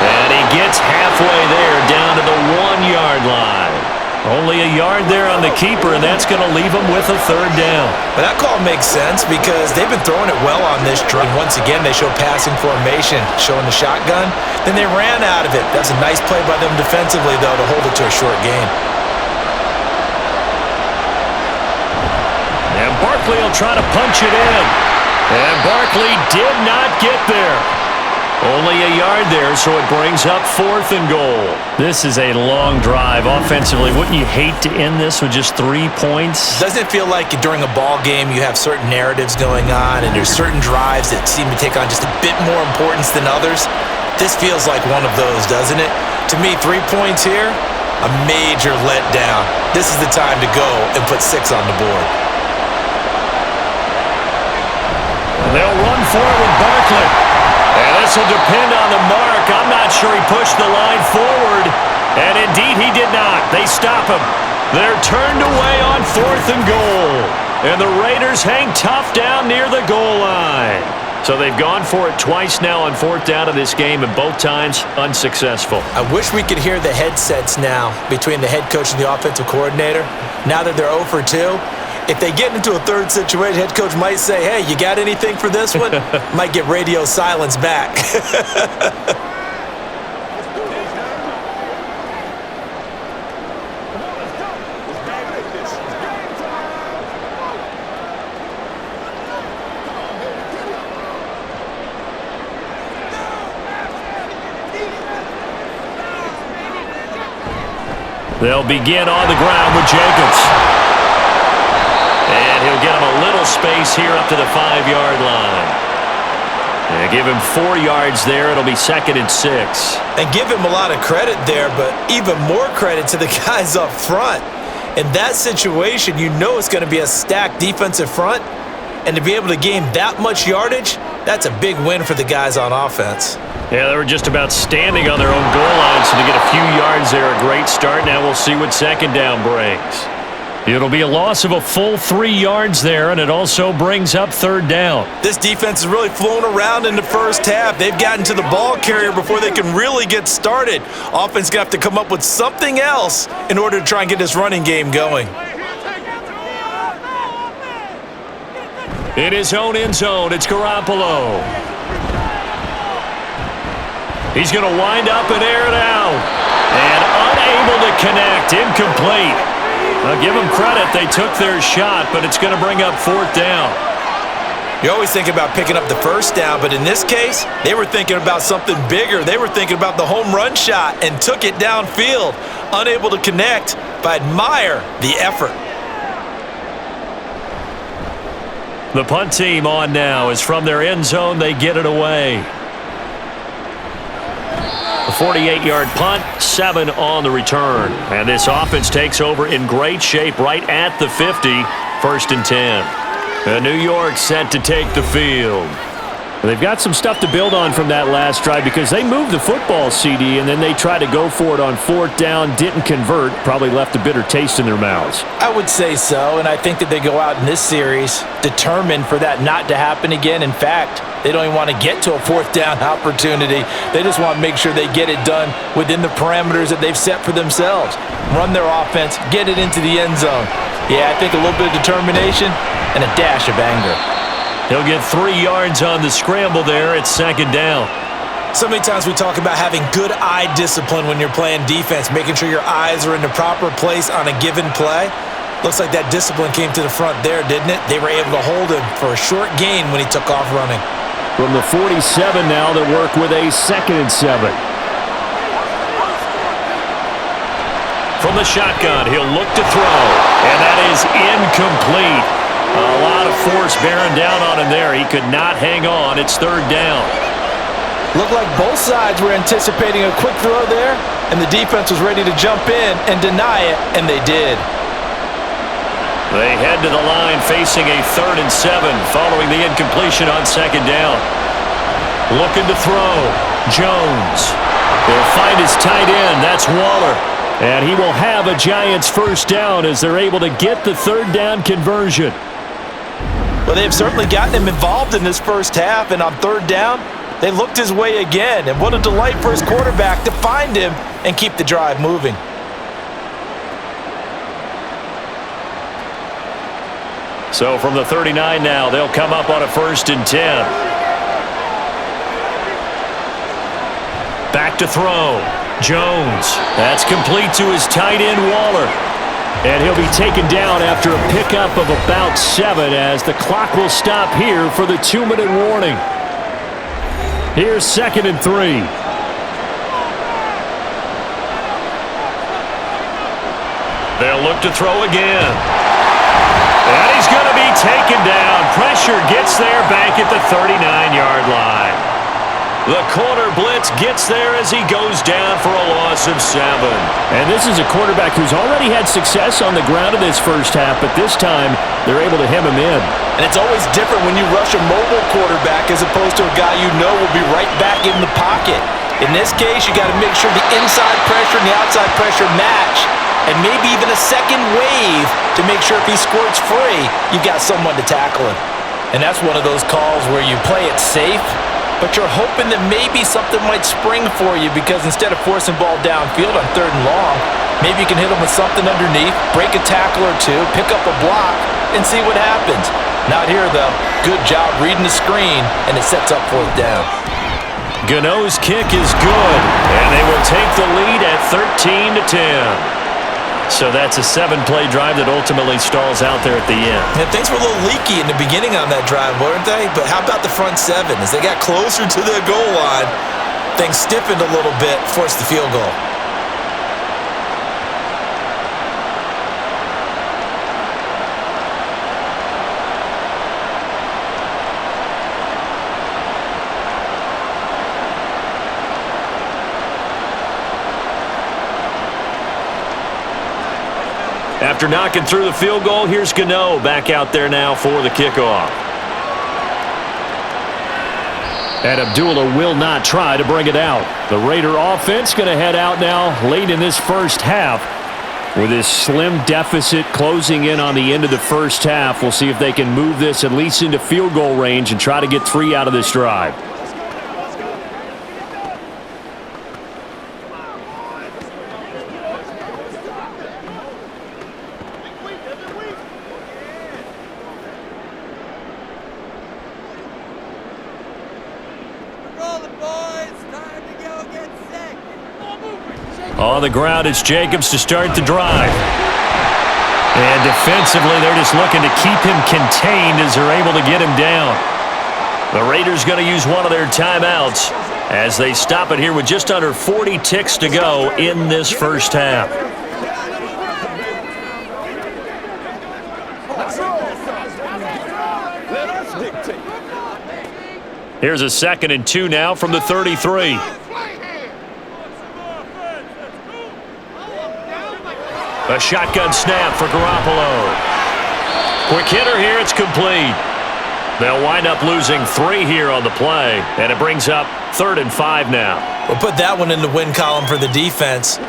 And he gets halfway there down to the 1-yard line. Only a yard there on the keeper, and that's going to leave him with a third down. But that call makes sense because they've been throwing it well on this drive. Once again, they show passing formation, showing the shotgun. Then they ran out of it. That's a nice play by them defensively, though, to hold it to a short gain. And Barkley will try to punch it in. And Barkley did not get there. Only a yard there, so it brings up 4th and goal. This is a long drive offensively. Wouldn't you hate to end this with just 3 points? Doesn't it feel like during a ball game you have certain narratives going on and there's certain drives that seem to take on just a bit more importance than others? This feels like one of those, doesn't it? To me, 3 points here, a major letdown. This is the time to go and put 6 on the board. They'll run forward with Barkley. And this will depend on the mark. I'm not sure he pushed the line forward. And indeed he did not. They stop him. They're turned away on 4th and goal. And the Raiders hang tough down near the goal line. So they've gone for it twice now on 4th down of this game, and both times unsuccessful. I wish we could hear the headsets now between the head coach and the offensive coordinator. Now that they're 0 for 2. If they get into a third situation, head coach might say, hey, you got anything for this one? Might get radio silence back. They'll begin on the ground with Jacobs. And he'll get him a little space here up to the 5-yard line. And give him 4 yards there. It'll be 2nd and 6. And give him a lot of credit there, but even more credit to the guys up front. In that situation, you know it's going to be a stacked defensive front. And to be able to gain that much yardage, that's a big win for the guys on offense. Yeah, they were just about standing on their own goal line, so to get a few yards there, a great start. Now we'll see what 2nd down brings. It'll be a loss of a full 3 yards there, and it also brings up 3rd down. This defense has really flown around in the first half. They've gotten to the ball carrier before they can really get started. Offense going to have to come up with something else in order to try and get this running game going. In his own end zone, it's Garoppolo. He's going to wind up and air it out. And unable to connect. Incomplete. I'll give them credit. They took their shot, but it's going to bring up fourth down. You always think about picking up the first down, but in this case, they were thinking about something bigger. They were thinking about the home run shot and took it downfield. Unable to connect, but admire the effort. The punt team on now is from their end zone. They get it away. A 48-yard punt, 7 on the return. And this offense takes over in great shape right at the 50, 1st and 10. And New York set to take the field. They've got some stuff to build on from that last drive because they moved the football, CD, and then they tried to go for it on 4th down, didn't convert, probably left a bitter taste in their mouths. I would say so, and I think that they go out in this series determined for that not to happen again. In fact, they don't even want to get to a 4th down opportunity. They just want to make sure they get it done within the parameters that they've set for themselves. Run their offense, get it into the end zone. Yeah, I think a little bit of determination and a dash of anger. He'll get 3 yards on the scramble there. It's 2nd down. So many times we talk about having good eye discipline when you're playing defense, making sure your eyes are in the proper place on a given play. Looks like that discipline came to the front there, didn't it? They were able to hold him for a short gain when he took off running. From the 47 now, they work with a 2nd and 7. From the shotgun, he'll look to throw, and that is incomplete. A lot of force bearing down on him there. He could not hang on. It's 3rd down. Looked like both sides were anticipating a quick throw there, and the defense was ready to jump in and deny it, and they did. They head to the line facing a 3rd and 7 following the incompletion on 2nd down. Looking to throw. Jones. They'll find his tight end. That's Waller. And he will have a Giants 1st down as they're able to get the 3rd down conversion. Well, they've certainly gotten him involved in this first half, and on 3rd down, they looked his way again. And what a delight for his quarterback to find him and keep the drive moving. So from the 39 now, they'll come up on a 1st and 10. Back to throw. Jones. That's complete to his tight end, Waller. And he'll be taken down after a pickup of about 7 as the clock will stop here for the 2-minute warning. Here's 2nd and 3. They'll look to throw again. And he's going to be taken down. Pressure gets there back at the 39-yard line. The corner blitz gets there as he goes down for a loss of 7. And this is a quarterback who's already had success on the ground in this first half, but this time they're able to hem him in. And it's always different when you rush a mobile quarterback as opposed to a guy you know will be right back in the pocket. In this case, you got to make sure the inside pressure and the outside pressure match, and maybe even a second wave to make sure if he squirts free, you've got someone to tackle him. And that's one of those calls where you play it safe, but you're hoping that maybe something might spring for you because instead of forcing ball downfield on 3rd and long, maybe you can hit him with something underneath, break a tackle or two, pick up a block, and see what happens. Not here, though. Good job reading the screen, and it sets up 4th down. Gano's kick is good, and they will take the lead at 13-10. So that's a 7-play drive that ultimately stalls out there at the end. And things were a little leaky in the beginning on that drive, weren't they? But how about the front 7? As they got closer to the goal line, things stiffened a little bit, forced the field goal. After knocking through the field goal, here's Gano back out there now for the kickoff. And Abdullah will not try to bring it out. The Raider offense going to head out now late in this first half. With this slim deficit closing in on the end of the first half, we'll see if they can move this at least into field goal range and try to get 3 out of this drive. Roll it, boys. Time to go On the ground, it's Jacobs to start the drive. And defensively, they're just looking to keep him contained as they're able to get him down. The Raiders going to use one of their timeouts as they stop it here with just under 40 ticks to go in this first half. Here's a 2nd and 2 now from the 33. A shotgun snap for Garoppolo. Quick hitter here, it's complete. They'll wind up losing 3 here on the play, and it brings up 3rd and 5 now. We'll put that one in the win column for the defense.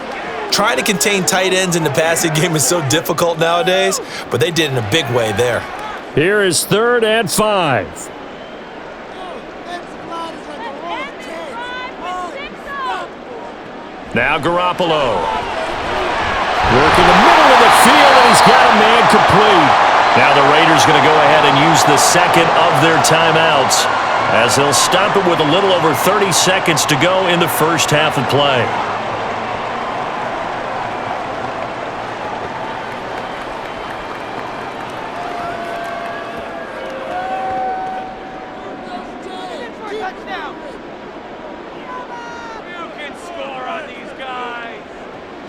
Trying to contain tight ends in the passing game is so difficult nowadays, but they did in a big way there. Here is 3rd and 5. Now Garoppolo. Working the middle of the field, and he's got a man complete. Now the Raiders going to go ahead and use the 2nd of their timeouts as they'll stop it with a little over 30 seconds to go in the first half of play.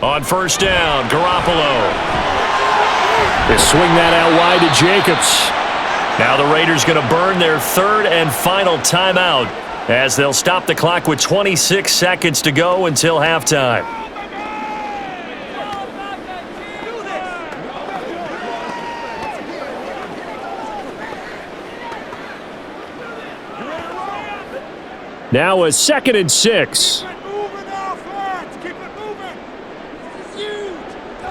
On first down, Garoppolo. They swing that out wide to Jacobs. Now the Raiders going to burn their 3rd and final timeout as they'll stop the clock with 26 seconds to go until halftime. Now a 2nd and 6.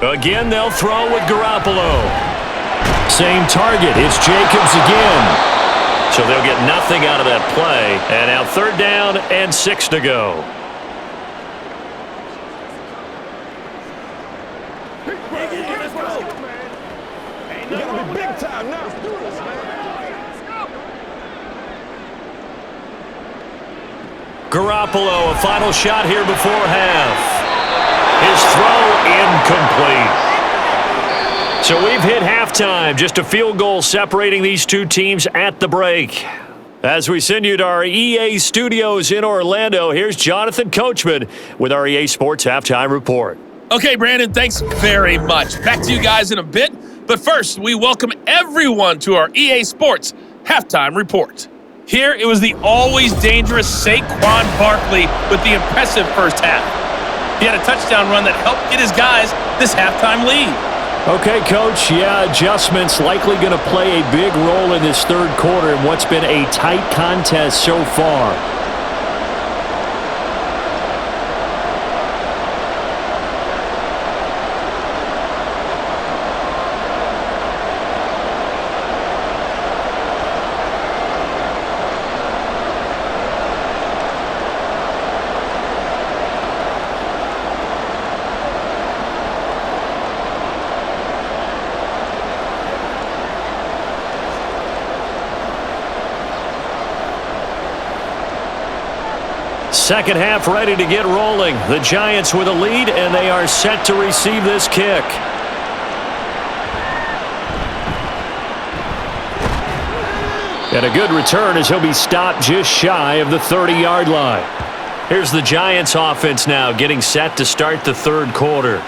Again, they'll throw with Garoppolo. Same target. It's Jacobs again. So they'll get nothing out of that play. And now 3rd down and 6 to go. Garoppolo, a final shot here before half. His throw incomplete. So we've hit halftime. Just a field goal separating these two teams at the break. As we send you to our EA studios in Orlando, here's Jonathan Coachman with our EA Sports Halftime Report. Okay, Brandon, thanks very much. Back to you guys in a bit. But first, we welcome everyone to our EA Sports Halftime Report. Here, it was the always dangerous Saquon Barkley with the impressive first half. He had a touchdown run that helped get his guys this halftime lead. Okay, Coach, yeah, adjustments likely going to play a big role in this 3rd quarter in what's been a tight contest so far. Second half ready to get rolling. The Giants with a lead, and they are set to receive this kick. And a good return as he'll be stopped just shy of the 30-yard line. Here's the Giants offense now getting set to start the 3rd quarter.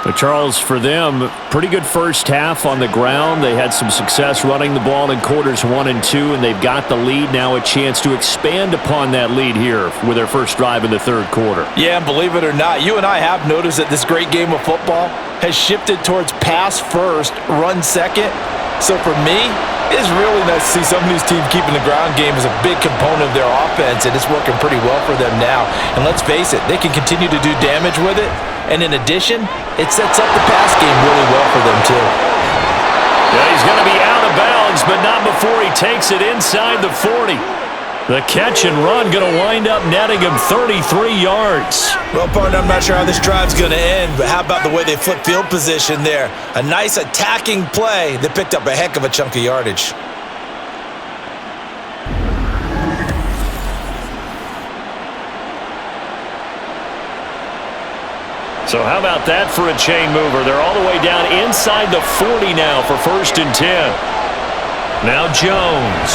But Charles, for them, pretty good first half on the ground. They had some success running the ball in quarters 1 and 2, and they've got the lead now, a chance to expand upon that lead here with their first drive in the 3rd quarter. Yeah, and believe it or not, you and I have noticed that this great game of football has shifted towards pass first, run second. So for me, it's really nice to see some of these teams keeping the ground game as a big component of their offense, and it's working pretty well for them now. And let's face it, they can continue to do damage with it. And in addition, it sets up the pass game really well for them, too. Yeah, he's going to be out of bounds, but not before he takes it inside the 40. The catch and run going to wind up netting him 33 yards. Well, partner, I'm not sure how this drive's going to end, but how about the way they flip field position there? A nice attacking play that picked up a heck of a chunk of yardage. So how about that for a chain mover? They're all the way down inside the 40 now for 1st and 10. Now Jones.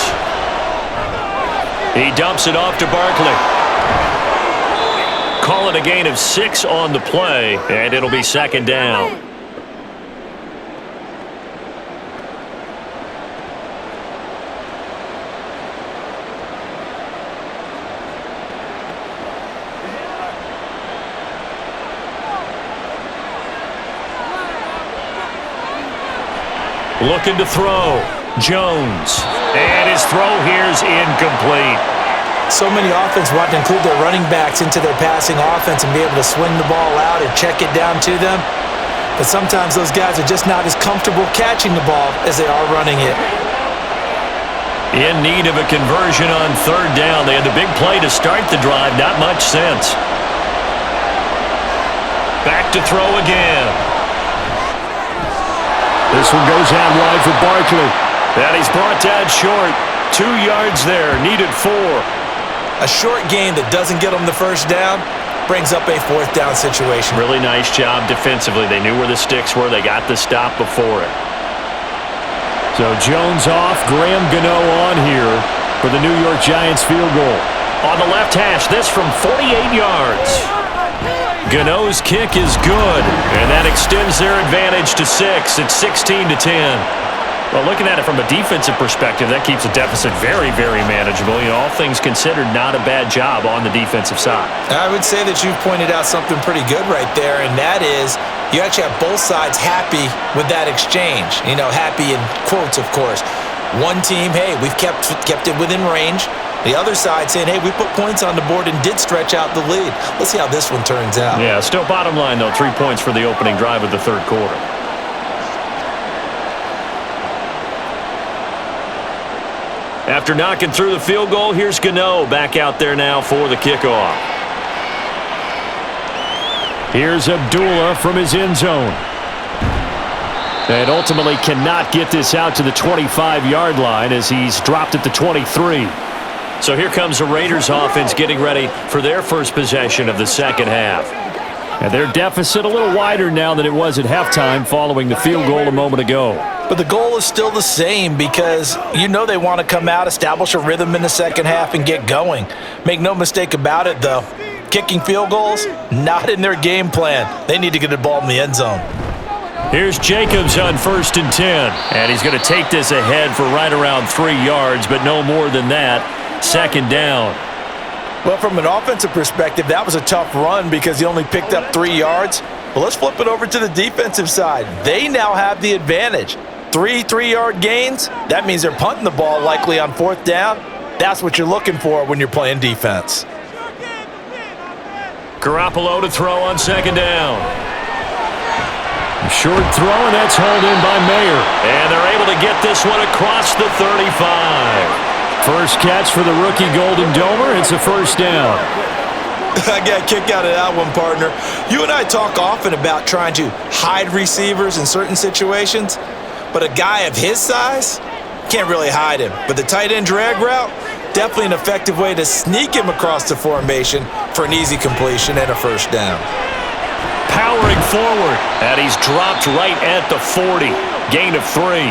He dumps it off to Barkley. Call it a gain of 6 on the play, and it'll be 2nd down. Looking to throw. Jones. And his throw here is incomplete. So many offenses want to include their running backs into their passing offense and be able to swing the ball out or check it down to them. But sometimes those guys are just not as comfortable catching the ball as they are running it. In need of a conversion on 3rd down. They had the big play to start the drive. Not much sense. Back to throw again. This one goes out wide for Barkley. And he's brought down short. 2 yards there. Needed 4. A short gain that doesn't get them the 1st down brings up a 4th down situation. Really nice job defensively. They knew where the sticks were. They got the stop before it. So Jones off, Graham Gano on here for the New York Giants field goal. On the left hash, this from 48 yards. Gano's kick is good, and that extends their advantage to 6. It's 16-10. Well, looking at it from a defensive perspective, that keeps the deficit very, very manageable. You know, all things considered, not a bad job on the defensive side. I would say that you've pointed out something pretty good right there, and that is you actually have both sides happy with that exchange. You know, happy in quotes, of course. One team, hey, we've kept it within range. The other side saying, hey, we put points on the board and did stretch out the lead. Let's see how this one turns out. Yeah, still bottom line, though, 3 points for the opening drive of the 3rd quarter. After knocking through the field goal, here's Gano back out there now for the kickoff. Here's Abdullah from his end zone. And ultimately cannot get this out to the 25-yard line as he's dropped at the 23. So here comes the Raiders offense getting ready for their first possession of the 2nd half. And their deficit a little wider now than it was at halftime following the field goal a moment ago. But the goal is still the same because you know they want to come out, establish a rhythm in the 2nd half, and get going. Make no mistake about it, though. Kicking field goals, not in their game plan. They need to get the ball in the end zone. Here's Jacobs on 1st and 10. And he's going to take this ahead for right around 3 yards, but no more than that. 2nd down. Well, from an offensive perspective, that was a tough run because he only picked up 3 yards. But let's flip it over to the defensive side. They now have the advantage. 3 3-yard gains, that means they're punting the ball likely on 4th down. That's what you're looking for when you're playing defense. Garoppolo to throw on 2nd down. Short throw, and that's hauled in by Mayer. And they're able to get this one across the 35. First catch for the rookie Golden Domer. It's a 1st down. I got a kick out of that one, partner. You and I talk often about trying to hide receivers in certain situations, but a guy of his size can't really hide him. But the tight end drag route, definitely an effective way to sneak him across the formation for an easy completion and a 1st down. Powering forward, and he's dropped right at the 40. Gain of 3.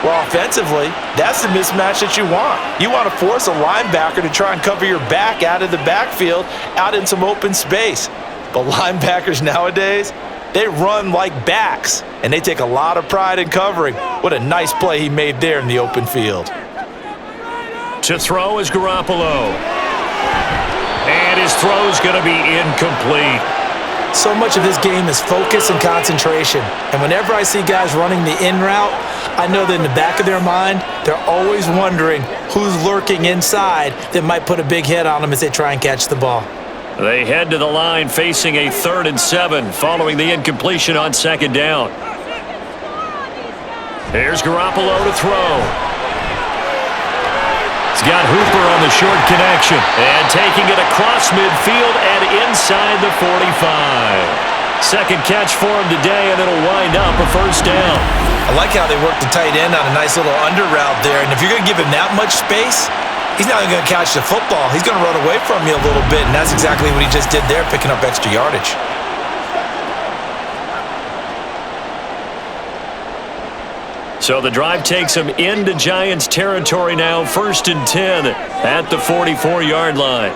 Well, offensively, that's the mismatch that you want. You want to force a linebacker to try and cover your back out of the backfield, out in some open space. But linebackers nowadays, they run like backs, and they take a lot of pride in covering. What a nice play he made there in the open field. To throw is Garoppolo. And his throw's going to be incomplete. So much of this game is focus and concentration. And whenever I see guys running the in route, I know that in the back of their mind, they're always wondering who's lurking inside that might put a big hit on them as they try and catch the ball. They head to the line facing a 3rd and 7 following the incompletion on 2nd down. Here's Garoppolo to throw. He's got Hooper on the short connection and taking it across midfield and inside the 45. Second catch for him today, and it'll wind up a 1st down. I like how they work the tight end on a nice little under route there, and if you're going to give him that much space, he's not even going to catch the football. He's going to run away from you a little bit, and that's exactly what he just did there, picking up extra yardage. So the drive takes them into Giants territory now, 1st and 10 at the 44-yard line.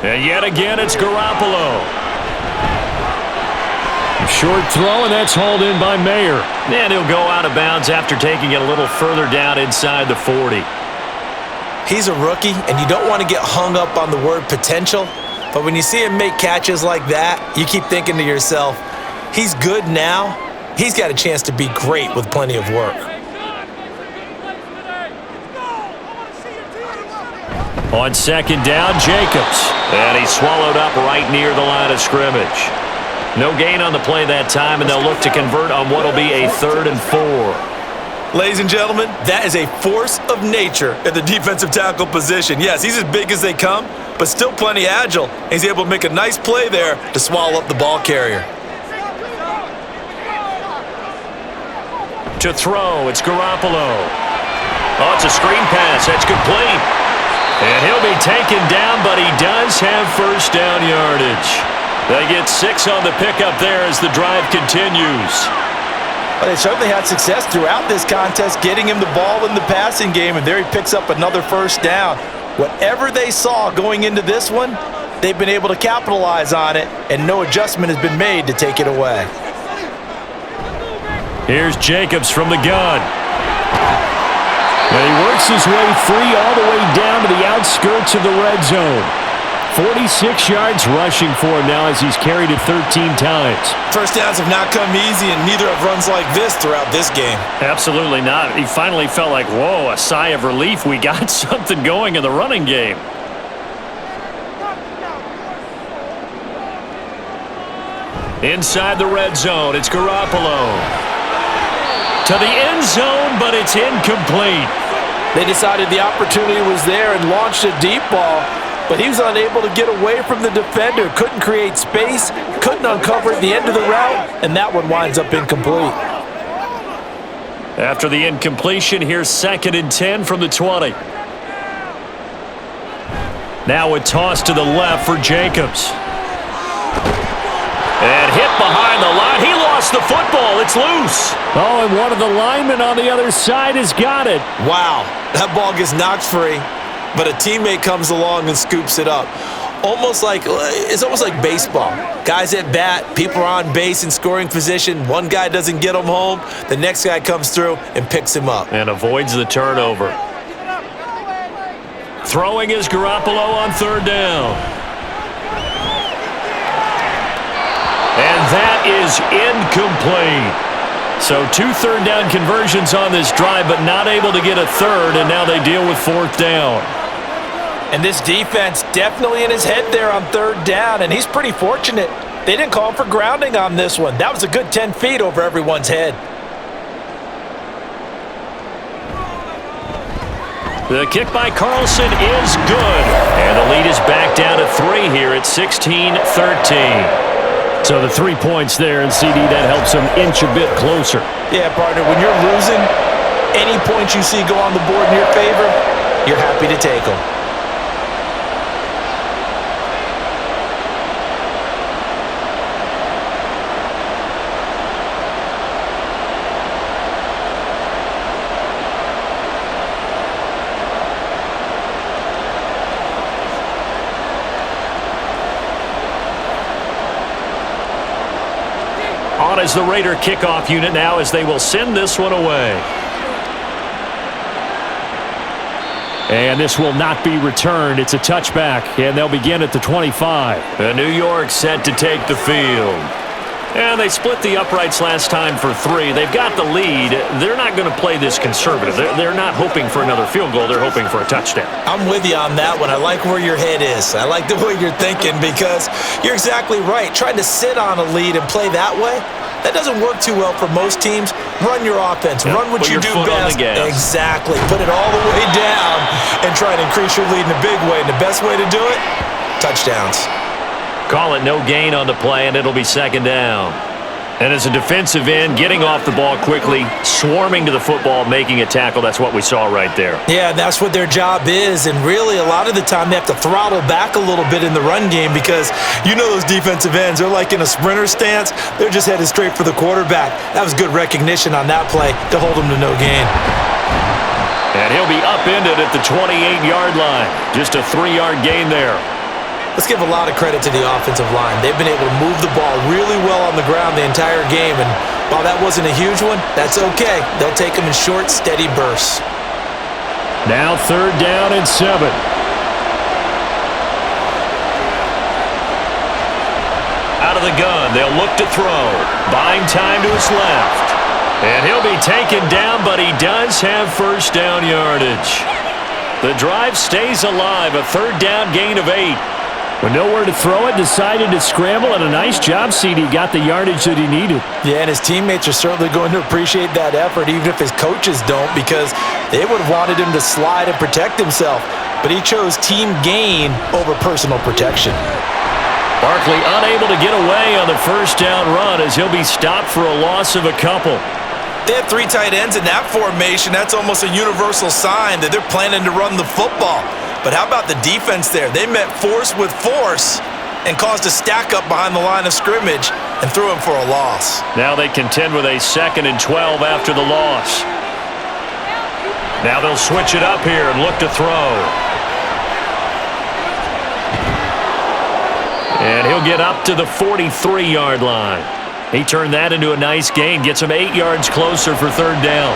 And yet again, it's Garoppolo. Short throw, and that's hauled in by Mayer. And he'll go out of bounds after taking it a little further down inside the 40. He's a rookie, and you don't want to get hung up on the word potential, but when you see him make catches like that, you keep thinking to yourself, he's good now. He's got a chance to be great with plenty of work. On 2nd down, Jacobs. And he's swallowed up right near the line of scrimmage. No gain on the play that time, and they'll look to convert on what will be a 3rd and 4. Ladies and gentlemen, that is a force of nature at the defensive tackle position. Yes, he's as big as they come, but still plenty agile. He's able to make a nice play there to swallow up the ball carrier. To throw, it's Garoppolo. Oh, it's a screen pass. That's complete. And he'll be taken down, but he does have 1st down yardage. They get 6 on the pickup there as the drive continues. Well, they certainly had success throughout this contest, getting him the ball in the passing game, and there he picks up another 1st down. Whatever they saw going into this one, they've been able to capitalize on it, and no adjustment has been made to take it away. Here's Jacobs from the gun. And he works his way free all the way down to the outskirts of the red zone. 46 yards rushing for him now as he's carried it 13 times. 1st downs have not come easy, and neither have runs like this throughout this game. Absolutely not. He finally felt like, whoa, a sigh of relief. We got something going in the running game. Inside the red zone, it's Garoppolo. To the end zone, but it's incomplete. They decided the opportunity was there and launched a deep ball, but he was unable to get away from the defender, couldn't create space, couldn't uncover at the end of the route, and that one winds up incomplete. After the incompletion, here's 2nd and 10 from the 20. Now a toss to the left for Jacobs. And hit behind the line. He lost the football. It's loose. Oh, and one of the linemen on the other side has got it. Wow, that ball gets knocked free, but a teammate comes along and scoops it up. It's almost like baseball. Guys at bat, people are on base in scoring position. One guy doesn't get him home. The next guy comes through and picks him up. And avoids the turnover. Throwing is Garoppolo on 3rd down. And that is incomplete. So 2 3rd down conversions on this drive, but not able to get a 3rd, and now they deal with 4th down. And this defense definitely in his head there on 3rd down, and he's pretty fortunate. They didn't call for grounding on this one. That was a good 10 feet over everyone's head. The kick by Carlson is good. And the lead is back down to 3 here at 16-13. So the 3 points there, and CD, that helps them inch a bit closer. Yeah, partner, when you're losing, any points you see go on the board in your favor, you're happy to take them. On as the Raider kickoff unit now as they will send this one away. And this will not be returned. It's a touchback, and they'll begin at the 25. And New York set to take the field. And they split the uprights last time for 3. They've got the lead. They're not going to play this conservative. They're not hoping for another field goal. They're hoping for a touchdown. I'm with you on that one. I like where your head is. I like the way you're thinking because you're exactly right. Trying to sit on a lead and play that way, that doesn't work too well for most teams. Run your offense. Run what you do best. Exactly. Put it all the way down and try and increase your lead in a big way. And the best way to do it, touchdowns. Call it no gain on the play, and it'll be 2nd down. And as a defensive end, getting off the ball quickly, swarming to the football, making a tackle, that's what we saw right there. Yeah, that's what their job is. And really, a lot of the time, they have to throttle back a little bit in the run game because you know those defensive ends, they're like in a sprinter stance. They're just headed straight for the quarterback. That was good recognition on that play to hold them to no gain. And he'll be upended at the 28-yard line. Just a 3-yard gain there. Let's give a lot of credit to the offensive line. They've been able to move the ball really well on the ground the entire game, and while that wasn't a huge one, that's okay. They'll take them in short, steady bursts. Now 3rd down and 7. Out of the gun, they'll look to throw. Buying time to his left. And he'll be taken down, but he does have first down yardage. The drive stays alive, a 3rd down gain of 8. With nowhere to throw it, decided to scramble, and a nice job, CD. Got the yardage that he needed. Yeah, and his teammates are certainly going to appreciate that effort, even if his coaches don't, because they would have wanted him to slide and protect himself. But he chose team gain over personal protection. Barkley unable to get away on the first down run as he'll be stopped for a loss of a couple. They have 3 tight ends in that formation. That's almost a universal sign that they're planning to run the football. But how about the defense there? They met force with force and caused a stack up behind the line of scrimmage and threw him for a loss. Now they contend with a 2nd and 12 after the loss. Now they'll switch it up here and look to throw. And he'll get up to the 43-yard line. He turned that into a nice gain, gets him 8 yards closer for 3rd down.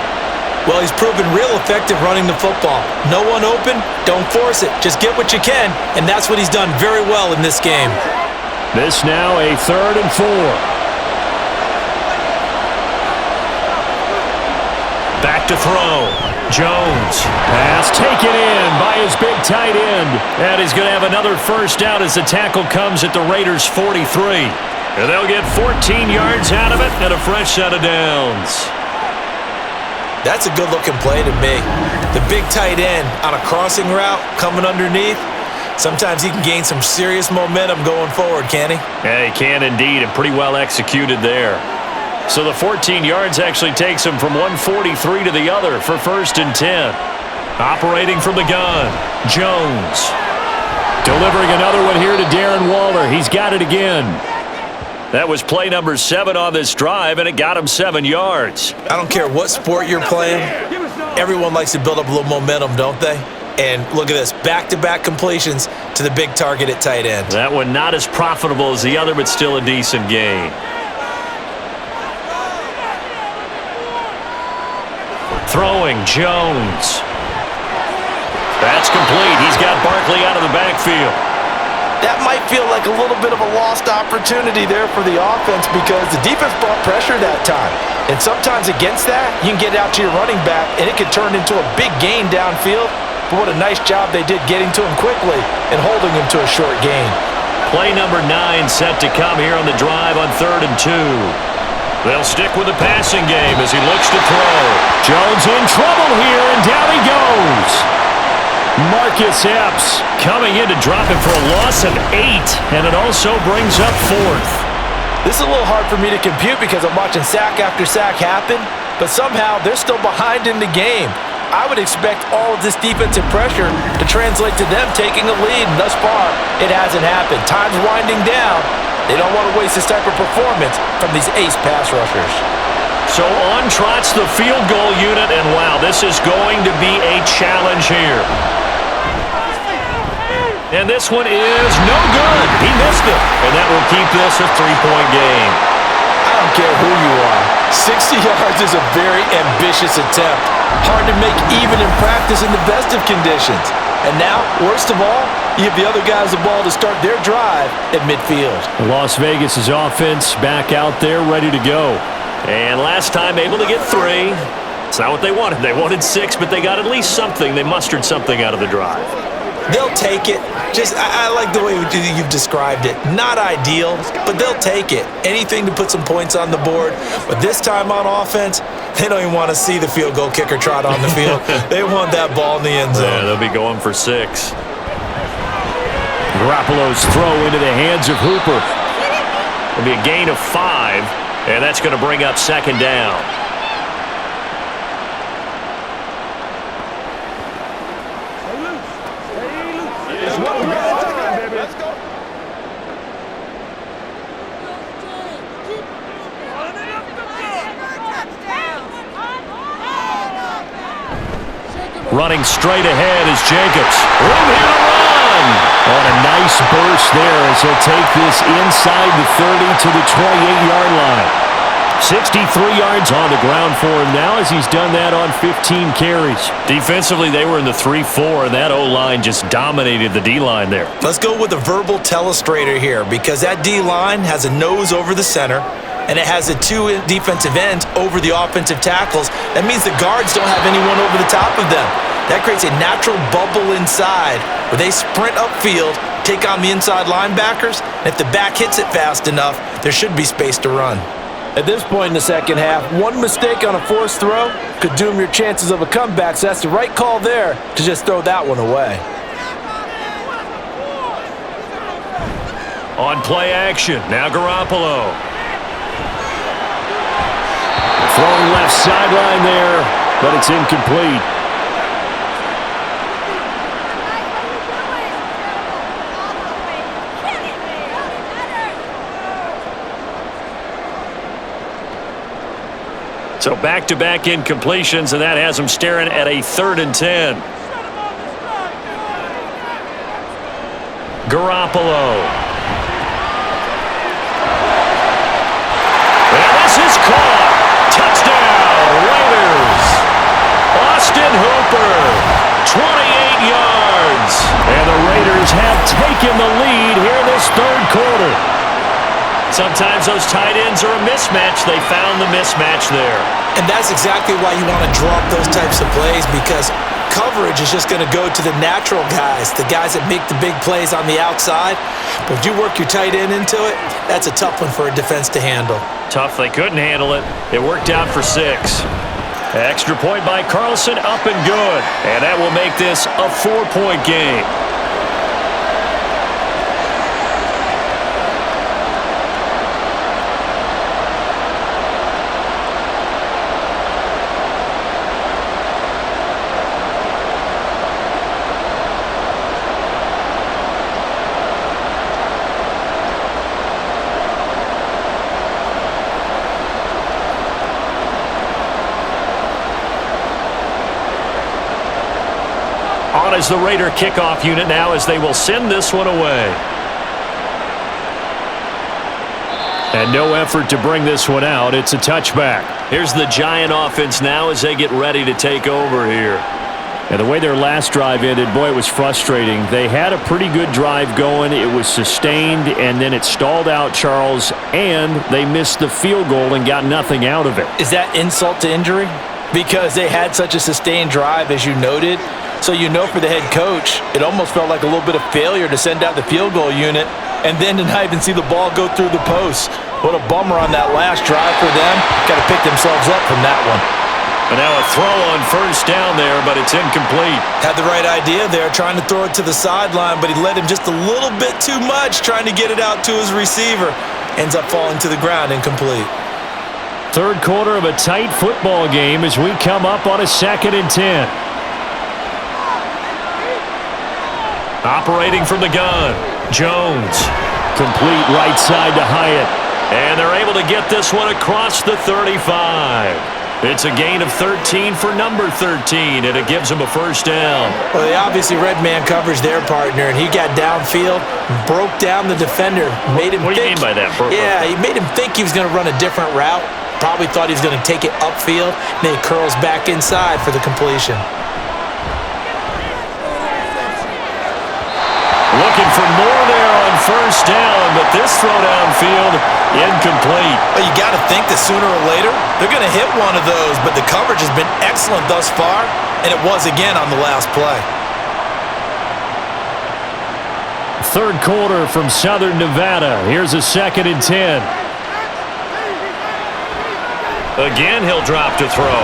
Well, he's proven real effective running the football. No one open, don't force it. Just get what you can, and that's what he's done very well in this game. This now a 3rd and 4. Back to throw. Jones. Pass taken in by his big tight end. And he's going to have another first down as the tackle comes at the Raiders' 43. And they'll get 14 yards out of it and a fresh set of downs. That's a good-looking play to me. The big tight end on a crossing route coming underneath. Sometimes he can gain some serious momentum going forward, can he? Yeah, he can indeed, and pretty well executed there. So the 14 yards actually takes him from 143 to the other for 1st and 10. Operating from the gun, Jones. Delivering another one here to Darren Waller. He's got it again. That was play number 7 on this drive, and it got him 7 yards. I don't care what sport you're playing. Everyone likes to build up a little momentum, don't they? And look at this, back-to-back completions to the big target at tight end. That one not as profitable as the other, but still a decent gain. Throwing, Jones. That's complete. He's got Barkley out of the backfield. That might feel like a little bit of a lost opportunity there for the offense because the defense brought pressure that time. And sometimes against that, you can get out to your running back, and it could turn into a big gain downfield. But what a nice job they did getting to him quickly and holding him to a short gain. Play number 9 set to come here on the drive on 3rd and 2. They'll stick with the passing game as he looks to throw. Jones in trouble here, and down he goes. Marcus Epps coming in to drop him for a loss of 8, and it also brings up 4th. This is a little hard for me to compute because I'm watching sack after sack happen, but somehow they're still behind in the game. I would expect all of this defensive pressure to translate to them taking a lead, and thus far, it hasn't happened. Time's winding down. They don't want to waste this type of performance from these ace pass rushers. So on trots the field goal unit, and wow, this is going to be a challenge here. And this one is no good. He missed it. And that will keep this a 3-point game. I don't care who you are. 60 yards is a very ambitious attempt. Hard to make even in practice in the best of conditions. And now, worst of all, you give the other guys the ball to start their drive at midfield. Las Vegas' offense back out there ready to go. And last time able to get 3. It's not what they wanted. They wanted 6, but they got at least something. They mustered something out of the drive. They'll take it. I like the way you've described it. Not ideal, but they'll take it. Anything to put some points on the board. But this time on offense, they don't even want to see the field goal kicker trot on the field. They want that ball in the end zone. Yeah, they'll be going for 6. Garoppolo's throw into the hands of Hooper. It'll be a gain of 5. And that's going to bring up second down. Running straight ahead is Jacobs. Room here to run. On a nice burst there as he'll take this inside the 30 to the 28-yard line. 63 yards on the ground for him now as he's done that on 15 carries. Defensively, they were in the 3-4, and that O-line just dominated the D-line there. Let's go with a verbal telestrator here because that D-line has a nose over the center, and it has the two defensive ends over the offensive tackles. That means the guards don't have anyone over the top of them. That creates a natural bubble inside where they sprint upfield, take on the inside linebackers, and if the back hits it fast enough, there should be space to run. At this point in the second half, one mistake on a forced throw could doom your chances of a comeback, so that's the right call there to just throw that one away. On play action, now Garoppolo. Throwing left sideline there, but it's incomplete. So back-to-back incompletions, and that has them staring at a 3rd and 10. Garoppolo. And this is caught. Touchdown, Raiders. Austin Hooper, 28 yards. And the Raiders have taken the lead here this third quarter. Sometimes those tight ends are a mismatch. They found the mismatch there. And that's exactly why you want to draw up those types of plays because coverage is just going to go to the natural guys, the guys that make the big plays on the outside. But if you work your tight end into it, that's a tough one for a defense to handle. Tough, they couldn't handle it. It worked out for 6. Extra point by Carlson, up and good. And that will make this a 4-point game. On as the Raider kickoff unit now as they will send this one away. And no effort to bring this one out. It's a touchback. Here's the Giant offense now as they get ready to take over here. And the way their last drive ended, boy, it was frustrating. They had a pretty good drive going. It was sustained, and then it stalled out, Charles, and they missed the field goal and got nothing out of it. Is that insult to injury? Because they had such a sustained drive, as you noted. So you know for the head coach, it almost felt like a little bit of failure to send out the field goal unit and then to not even see the ball go through the post. What a bummer on that last drive for them. Got to pick themselves up from that one. And now a throw on first down there, but it's incomplete. Had the right idea there, trying to throw it to the sideline, but he led him just a little bit too much, trying to get it out to his receiver. Ends up falling to the ground, incomplete. Third quarter of a tight football game as we come up on a 2nd and 10. Operating from the gun, Jones. Complete right side to Hyatt. And they're able to get this one across the 35. It's a gain of 13 for number 13, and it gives them a first down. Well, they obviously red man coverage their partner, and he got downfield, broke down the defender, made him What do you think. mean by that? Yeah, he made him think he was going to run a different route. Probably thought he was going to take it upfield, and then he curls back inside for the completion. Looking for more there on first down, but this throw downfield, incomplete. Well, you got to think that sooner or later, they're going to hit one of those, but the coverage has been excellent thus far, and it was again on the last play. Third quarter from Southern Nevada. Here's a 2nd and 10. Again, he'll drop to throw.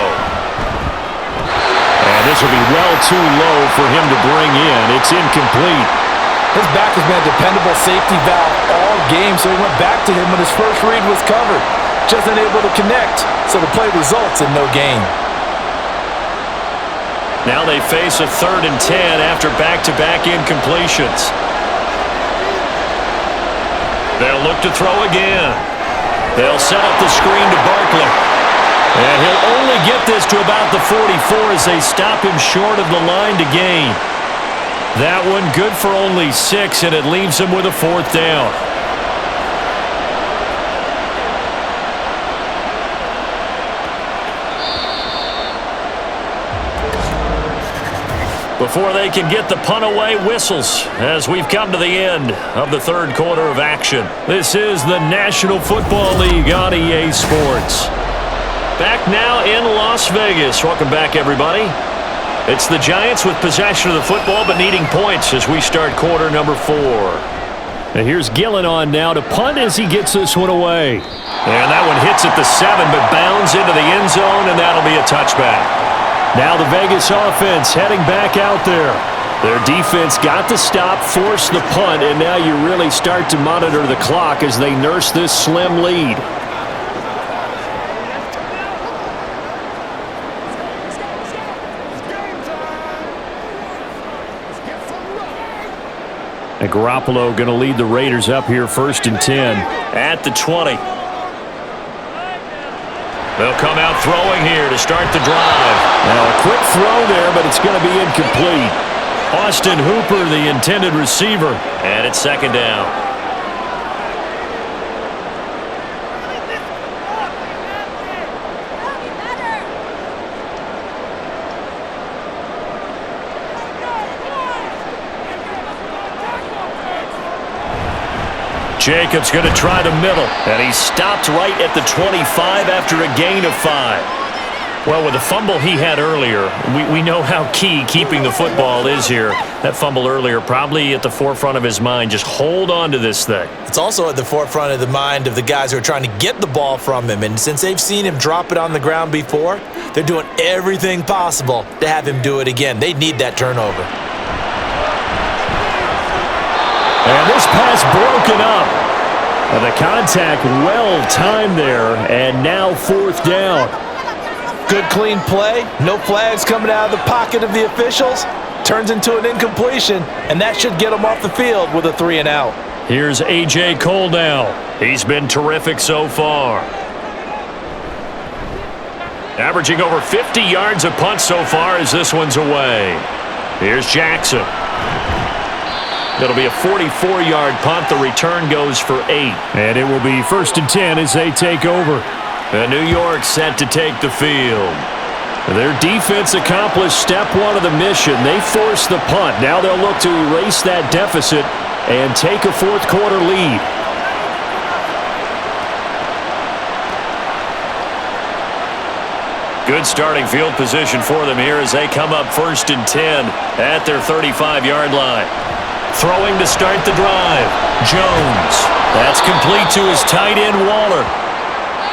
And this will be well too low for him to bring in. It's incomplete. His back has been a dependable safety valve all game, so he went back to him when his first read was covered. just unable to connect, so the play results in no gain. Now they face a 3rd and 10 after back-to-back incompletions. They'll look to throw again. They'll set up the screen to Barkley. And he'll only get this to about the 44 as they stop him short of the line to gain. That one good for only 6, and it leaves him with a 4th down. Before they can get the punt away, whistles as we've come to the end of the 3rd quarter of action. This is the National Football League on EA Sports. Back now in Las Vegas. Welcome back, everybody. It's the Giants with possession of the football but needing points as we start quarter number 4. And here's Gillen on now to punt as he gets this one away. And that one hits at the 7 but bounds into the end zone, and that'll be a touchback. Now the Vegas offense heading back out there. Their defense got to stop, force the punt, and now you really start to monitor the clock as they nurse this slim lead. And Garoppolo going to lead the Raiders up here 1st and 10 at the 20. They'll come out throwing here to start the drive. Now a quick throw there, but it's going to be incomplete. Austin Hooper, the intended receiver, and it's 2nd down. Jacobs going to try to middle, and he stopped right at the 25 after a gain of 5. Well, with the fumble he had earlier, we know how key keeping the football is here. That fumble earlier probably at the forefront of his mind. Just hold on to this thing. It's also at the forefront of the mind of the guys who are trying to get the ball from him. And since they've seen him drop it on the ground before, they're doing everything possible to have him do it again. They need that turnover. And this pass broken up. And the contact well timed there, and now 4th down. Good clean play, no flags coming out of the pocket of the officials. Turns into an incompletion, and that should get them off the field with a 3 and out. Here's A.J. Cole now. He's been terrific so far. Averaging over 50 yards a punt so far as this one's away. Here's Jackson. It'll be a 44-yard punt. The return goes for 8. And it will be 1st and 10 as they take over. And New York set to take the field. Their defense accomplished step 1 of the mission. They forced the punt. Now they'll look to erase that deficit and take a 4th quarter lead. Good starting field position for them here as they come up 1st and 10 at their 35-yard line. Throwing to start the drive. Jones. That's complete to his tight end, Waller.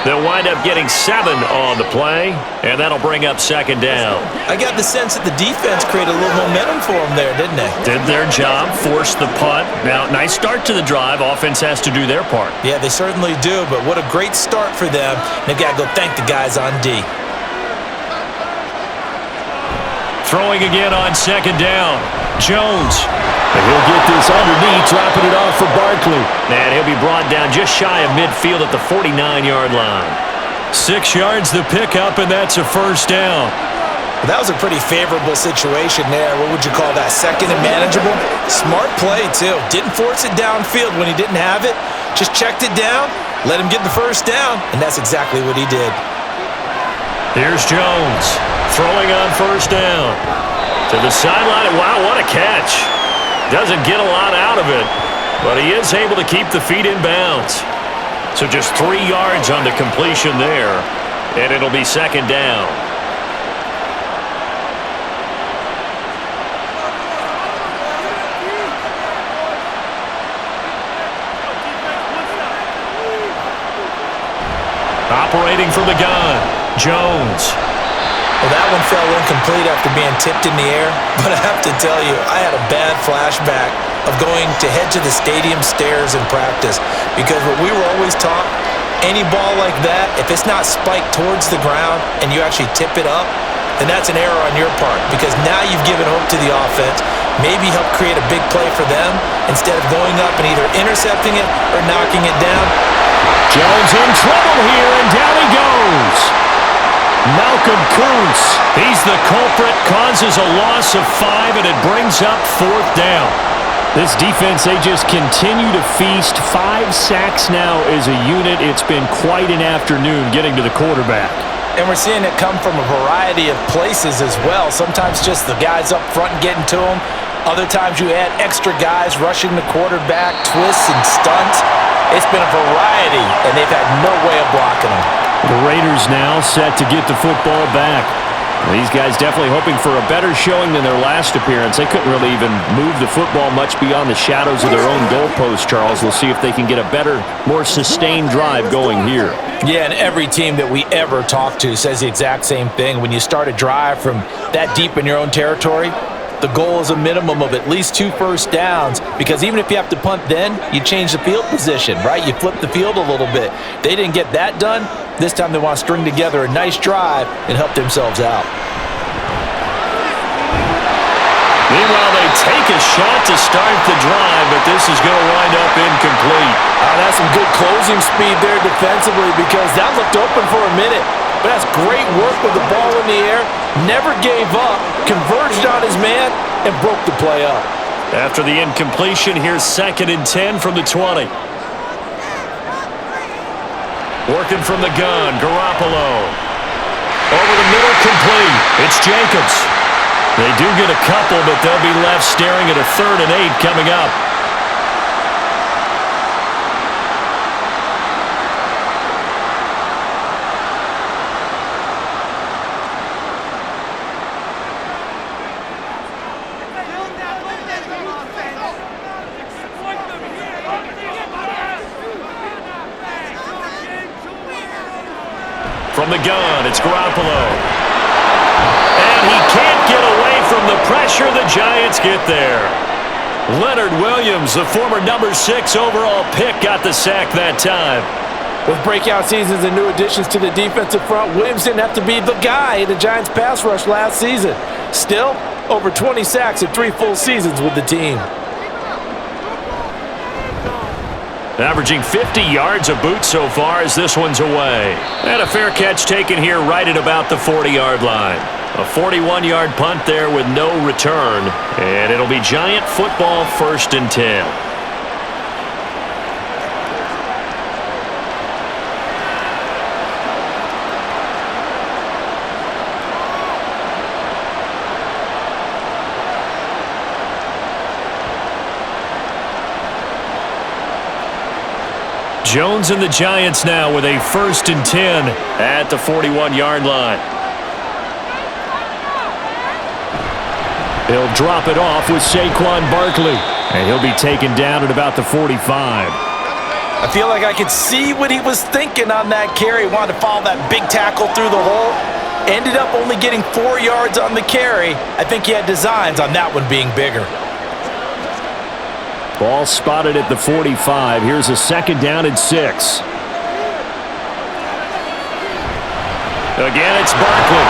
They'll wind up getting 7 on the play, and that'll bring up 2nd down. I got the sense that the defense created a little momentum for them there, didn't they? Did their job, forced the punt. Now, nice start to the drive. Offense has to do their part. Yeah, they certainly do, but what a great start for them. They've got to go thank the guys on D. Throwing again on 2nd down. Jones. And he'll get this underneath, dropping it off for Barkley. And he'll be brought down just shy of midfield at the 49-yard line. 6 yards the pickup, and that's a 1st down. Well, that was a pretty favorable situation there. What would you call that? 2nd and manageable? Smart play, too. Didn't force it downfield when he didn't have it. Just checked it down, let him get the 1st down, and that's exactly what he did. Here's Jones. Throwing on 1st down. To the sideline. Wow, what a catch. Doesn't get a lot out of it, but he is able to keep the feet in bounds. So just 3 yards on the completion there, and it'll be 2nd down. Operating from the gun, Jones. Well, that one fell incomplete after being tipped in the air, but I have to tell you, I had a bad flashback of going to head to the stadium stairs in practice, because what we were always taught, any ball like that, if it's not spiked towards the ground and you actually tip it up, then that's an error on your part because now you've given hope to the offense, maybe help create a big play for them instead of going up and either intercepting it or knocking it down. Jones in trouble here, and down he goes. Malcolm Kuntz. He's the culprit, causes a loss of 5, and it brings up 4th down. This defense, they just continue to feast. 5 sacks now as a unit. It's been quite an afternoon getting to the quarterback. And we're seeing it come from a variety of places as well. Sometimes just the guys up front and getting to him. Other times you add extra guys rushing the quarterback, twists and stunts. It's been a variety, and they've had no way of blocking them. The Raiders now set to get the football back. These guys definitely hoping for a better showing than their last appearance. They couldn't really even move the football much beyond the shadows of their own goalpost, Charles. We'll see if they can get a better, more sustained drive going here. Yeah, and every team that we ever talk to says the exact same thing. When you start a drive from that deep in your own territory, the goal is a minimum of at least 2 first downs because even if you have to punt then, you change the field position, right? You flip the field a little bit. They didn't get that done. This time they want to string together a nice drive and help themselves out. Meanwhile, they take a shot to start the drive, but this is going to wind up incomplete. That's some good closing speed there defensively because that looked open for a minute. But that's great work with the ball in the air. Never gave up, converged on his man, and broke the play up. After the incompletion, here's 2nd and 10 from the 20. Working from the gun, Garoppolo. Over the middle, complete. It's Jacobs. They do get a couple, but they'll be left staring at a 3rd and 8 coming up. From the gun, it's Garoppolo. And he can't get away from the pressure. The Giants get there. Leonard Williams, the former number 6 overall pick, got the sack that time. With breakout seasons and new additions to the defensive front, Williams didn't have to be the guy in the Giants' pass rush last season. Still, over 20 sacks in 3 full seasons with the team. Averaging 50 yards a boot so far as this one's away. And a fair catch taken here right at about the 40-yard line. A 41-yard punt there with no return. And it'll be Giant football, 1st and 10. Jones and the Giants now with a 1st and 10 at the 41-yard line. He'll drop it off with Saquon Barkley, and he'll be taken down at about the 45. I feel like I could see what he was thinking on that carry. Wanted to follow that big tackle through the hole. Ended up only getting 4 yards on the carry. I think he had designs on that one being bigger. Ball spotted at the 45. Here's a 2nd down and 6. Again, it's Barkley.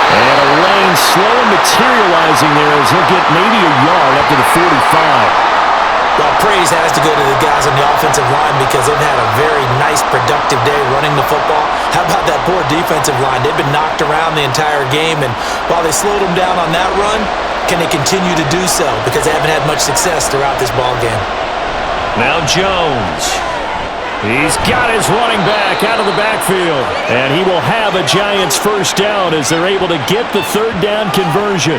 And a lane slow materializing there as he'll get maybe a yard up to the 45. Well, praise has to go to the guys on the offensive line because they've had a very nice, productive day running the football. How about that poor defensive line? They've been knocked around the entire game, and while they slowed them down on that run, can they continue to do so? Because they haven't had much success throughout this ball game. Now Jones. He's got his running back out of the backfield. And he will have a Giants 1st down as they're able to get the 3rd down conversion.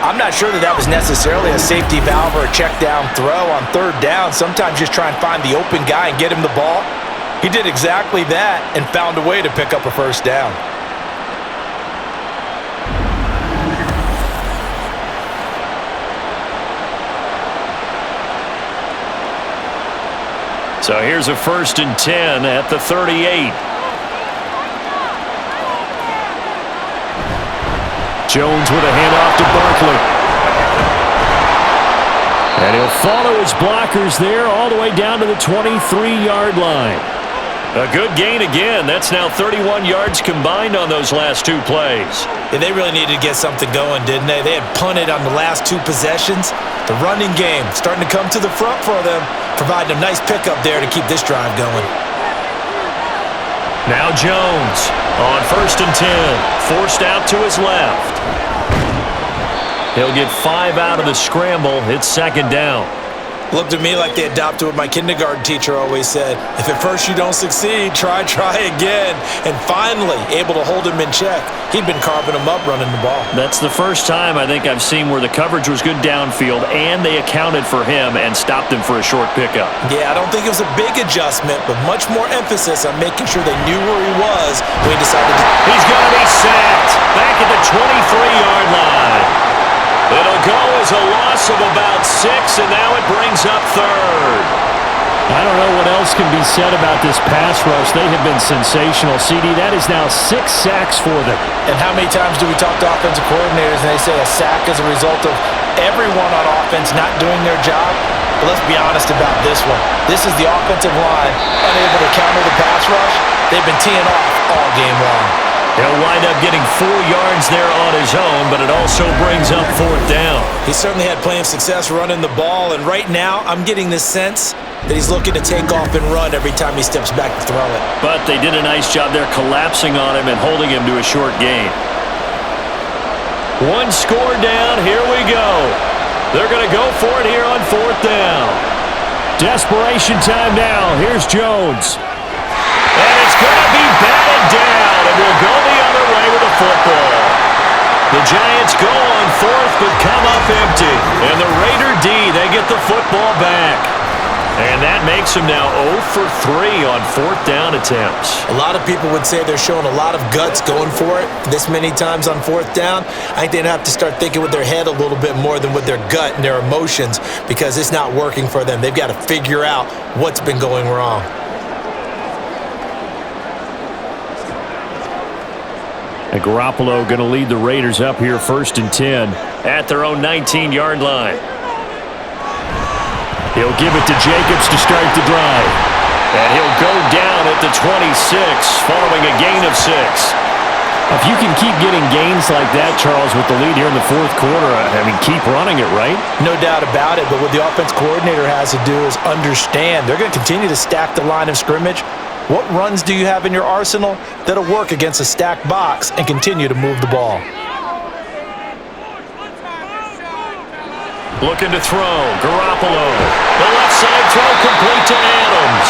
I'm not sure that was necessarily a safety valve or a check down throw on 3rd down. Sometimes just try and find the open guy and get him the ball. He did exactly that and found a way to pick up a 1st down. So here's a 1st and 10 at the 38. Jones with a handoff to Barkley. And he'll follow his blockers there all the way down to the 23-yard line. A good gain again. That's now 31 yards combined on those last two plays. Yeah, they really needed to get something going, didn't they? They had punted on the last two possessions. The running game starting to come to the front for them, providing a nice pickup there to keep this drive going. Now Jones on 1st and 10, forced out to his left. He'll get 5 out of the scramble. It's 2nd down. Looked to me like they adopted what my kindergarten teacher always said. If at first you don't succeed, try again. And finally, able to hold him in check. He'd been carving him up running the ball. That's the first time I think I've seen where the coverage was good downfield and they accounted for him and stopped him for a short pickup. Yeah, I don't think it was a big adjustment, but much more emphasis on making sure they knew where he was when he decided to... He's going to be sacked back at the 23-yard line. It'll go as a loss of about 6, and now it brings up 3rd. I don't know what else can be said about this pass rush. They have been sensational. CD, that is now 6 sacks for them. And how many times do we talk to offensive coordinators and they say a sack is a result of everyone on offense not doing their job? But let's be honest about this one. This is the offensive line unable to counter the pass rush. They've been teeing off all game long. He'll wind up getting 4 yards there on his own, but it also brings up 4th down. He certainly had plenty of success running the ball, and right now I'm getting this sense that he's looking to take off and run every time he steps back to throw it. But they did a nice job there collapsing on him and holding him to a short gain. 1 score down, here we go. They're going to go for it here on 4th down. Desperation time now. Here's Jones. And it's going to be batted down, and we'll go the other way with the football. The Giants go on 4th, but come up empty. And the Raider D, they get the football back. And that makes them now 0 for 3 on 4th down attempts. A lot of people would say they're showing a lot of guts going for it this many times on 4th down. I think they'd have to start thinking with their head a little bit more than with their gut and their emotions because it's not working for them. They've got to figure out what's been going wrong. And Garoppolo going to lead the Raiders up here 1st and 10 at their own 19-yard line. He'll give it to Jacobs to start the drive. And he'll go down at the 26 following a gain of 6. If you can keep getting gains like that, Charles, with the lead here in the 4th quarter, I mean, keep running it, right? No doubt about it, but what the offense coordinator has to do is understand. They're going to continue to stack the line of scrimmage. What runs do you have in your arsenal that'll work against a stacked box and continue to move the ball? Looking to throw, Garoppolo. The left side throw complete to Adams.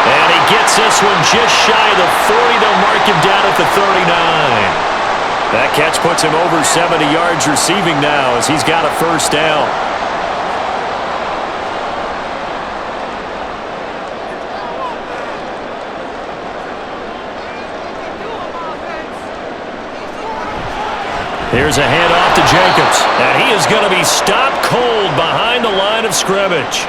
And he gets this one just shy of the 40. They'll mark him down at the 39. That catch puts him over 70 yards receiving now as he's got a 1st down. Here's a handoff to Jacobs, and he is going to be stopped cold behind the line of scrimmage.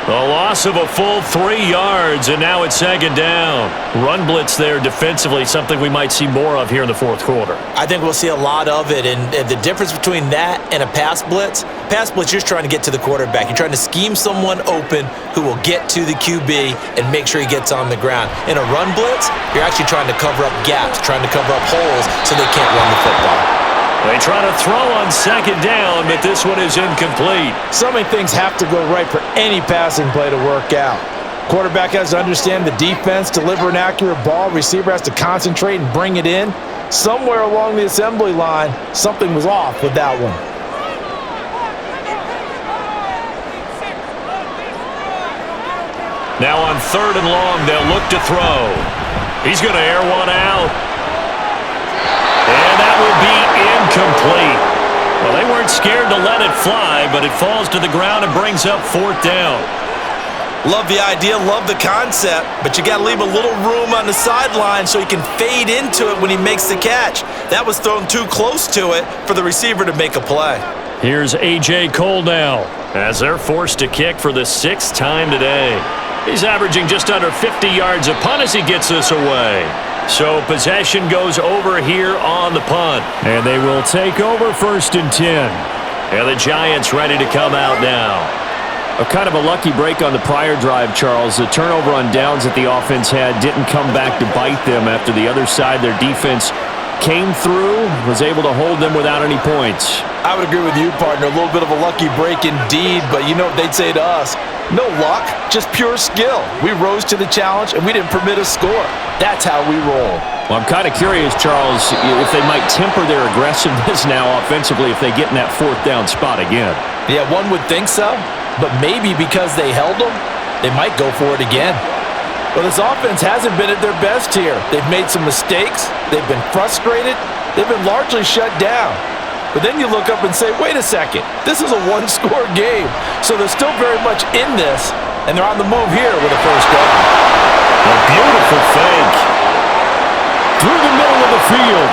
A loss of a full 3 yards, and now it's 2nd down. Run blitz there defensively, something we might see more of here in the 4th quarter. I think we'll see a lot of it, and the difference between that and a pass blitz, you're just trying to get to the quarterback. You're trying to scheme someone open who will get to the QB and make sure he gets on the ground. In a run blitz, you're actually trying to cover up gaps, trying to cover up holes so they can't run the football. They try to throw on 2nd down, but this one is incomplete. So many things have to go right for any passing play to work out. Quarterback has to understand the defense, deliver an accurate ball. Receiver has to concentrate and bring it in. Somewhere along the assembly line, something was off with that one. Now on 3rd and long, they'll look to throw. He's going to air one out. And that will be incomplete. Well, they weren't scared to let it fly, but it falls to the ground and brings up 4th down. Love the idea, love the concept, but you got to leave a little room on the sideline so he can fade into it when he makes the catch. That was thrown too close to it for the receiver to make a play. Here's A.J. Cole now as they're forced to kick for the 6th time today. He's averaging just under 50 yards a punt as he gets this away. So possession goes over here on the punt. And they will take over 1st and 10. And the Giants ready to come out now. A kind of a lucky break on the prior drive, Charles. The turnover on downs that the offense had didn't come back to bite them after the other side. Their defense came through, was able to hold them without any points. I would agree with you, partner. A little bit of a lucky break indeed, but you know what they'd say to us? No luck, just pure skill. We rose to the challenge, and we didn't permit a score. That's how we roll. Well, I'm kind of curious, Charles, if they might temper their aggressiveness now offensively if they get in that fourth down spot again. Yeah, one would think so, but maybe because they held them, they might go for it again. Well, this offense hasn't been at their best here. They've made some mistakes. They've been frustrated. They've been largely shut down. But then you look up and say, wait a second, this is a one-score game. So they're still very much in this, and they're on the move here with a first down. A beautiful fake. Through the middle of the field.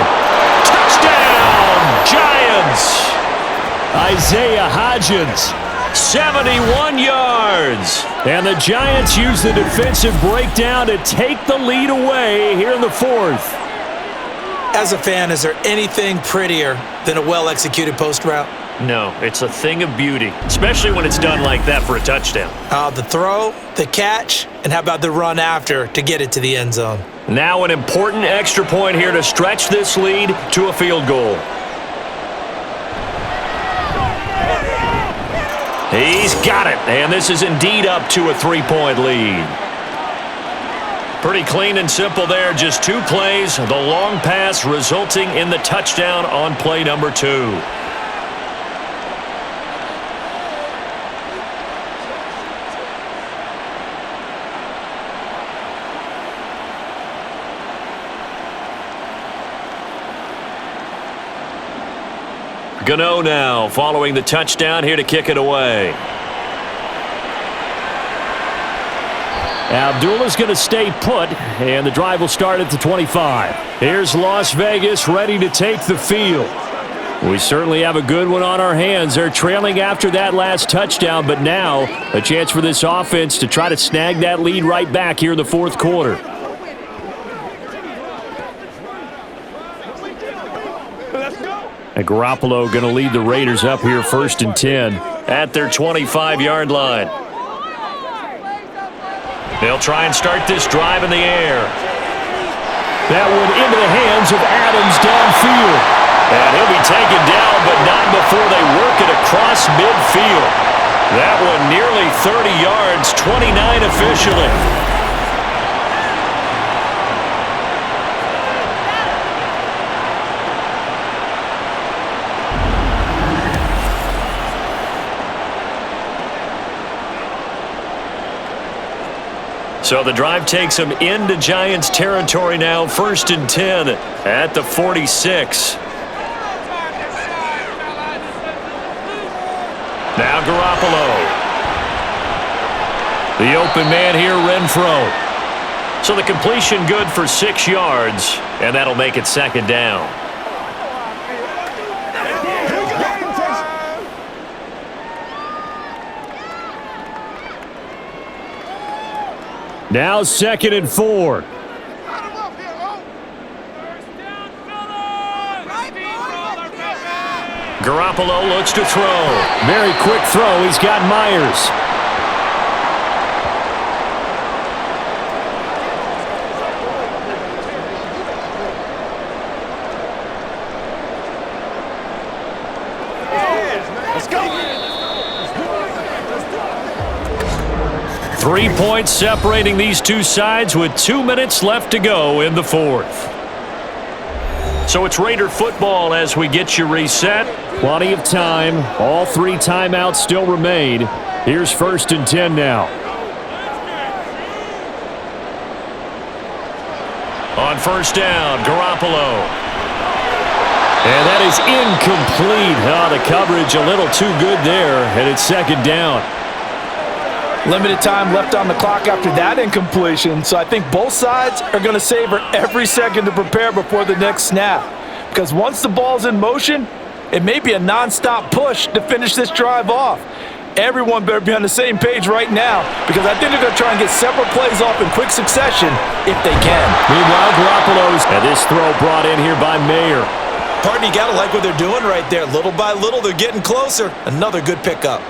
Touchdown, Giants! Isaiah Hodgins, 71 yards. And the Giants use the defensive breakdown to take the lead away here in the fourth. As a fan, is there anything prettier than a well-executed post route? No, it's a thing of beauty, especially when it's done like that for a touchdown. The throw, the catch, and how about the run after to get it to the end zone? Now an important extra point here to stretch this lead to a field goal. He's got it, and this is indeed up to a 3-point lead. Pretty clean and simple there, just 2 plays, the long pass resulting in the touchdown on play number 2. Gano now following the touchdown here to kick it away. Abdullah's going to stay put, and the drive will start at the 25. Here's Las Vegas ready to take the field. We certainly have a good one on our hands. They're trailing after that last touchdown, but now a chance for this offense to try to snag that lead right back here in the fourth quarter. And Garoppolo going to lead the Raiders up here 1st and 10 at their 25-yard line. They'll try and start this drive in the air. That one into the hands of Adams downfield. And he'll be taken down, but not before they work it across midfield. That one nearly 30 yards, 29 officially. So the drive takes them into Giants territory now, 1st and 10 at the 46. Now Garoppolo. The open man here, Renfro. So the completion good for 6 yards, and that'll make it 2nd down. Now 2nd and 4. Garoppolo looks to throw. Very quick throw. He's got Myers. Let's go. 3 points separating these two sides with 2 minutes left to go in the fourth. So it's Raider football as we get you reset. Plenty of time. All 3 timeouts still remain. Here's 1st and 10 now. On 1st down, Garoppolo. And that is incomplete. Oh, the coverage a little too good there, and it's 2nd down. Limited time left on the clock after that incompletion, so I think both sides are going to savor every second to prepare before the next snap. Because once the ball's in motion, it may be a non-stop push to finish this drive off. Everyone better be on the same page right now, because I think they're going to try and get several plays off in quick succession if they can. Meanwhile, Garoppolo's, and this throw brought in here by Mayer. Partner, you got to like what they're doing right there. Little by little, they're getting closer. Another good pickup.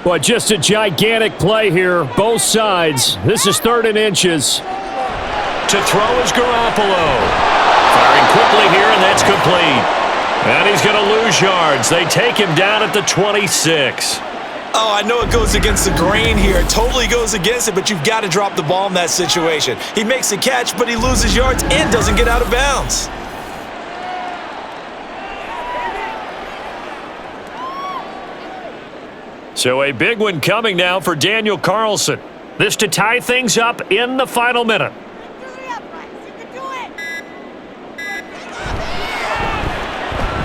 But just a gigantic play here, both sides. This is 3rd and inches. To throw is Garoppolo. Firing quickly here, and that's complete. And he's going to lose yards. They take him down at the 26. Oh, I know it goes against the grain here. It totally goes against it, but you've got to drop the ball in that situation. He makes a catch, but he loses yards and doesn't get out of bounds. So a big one coming now for Daniel Carlson. This to tie things up in the final minute.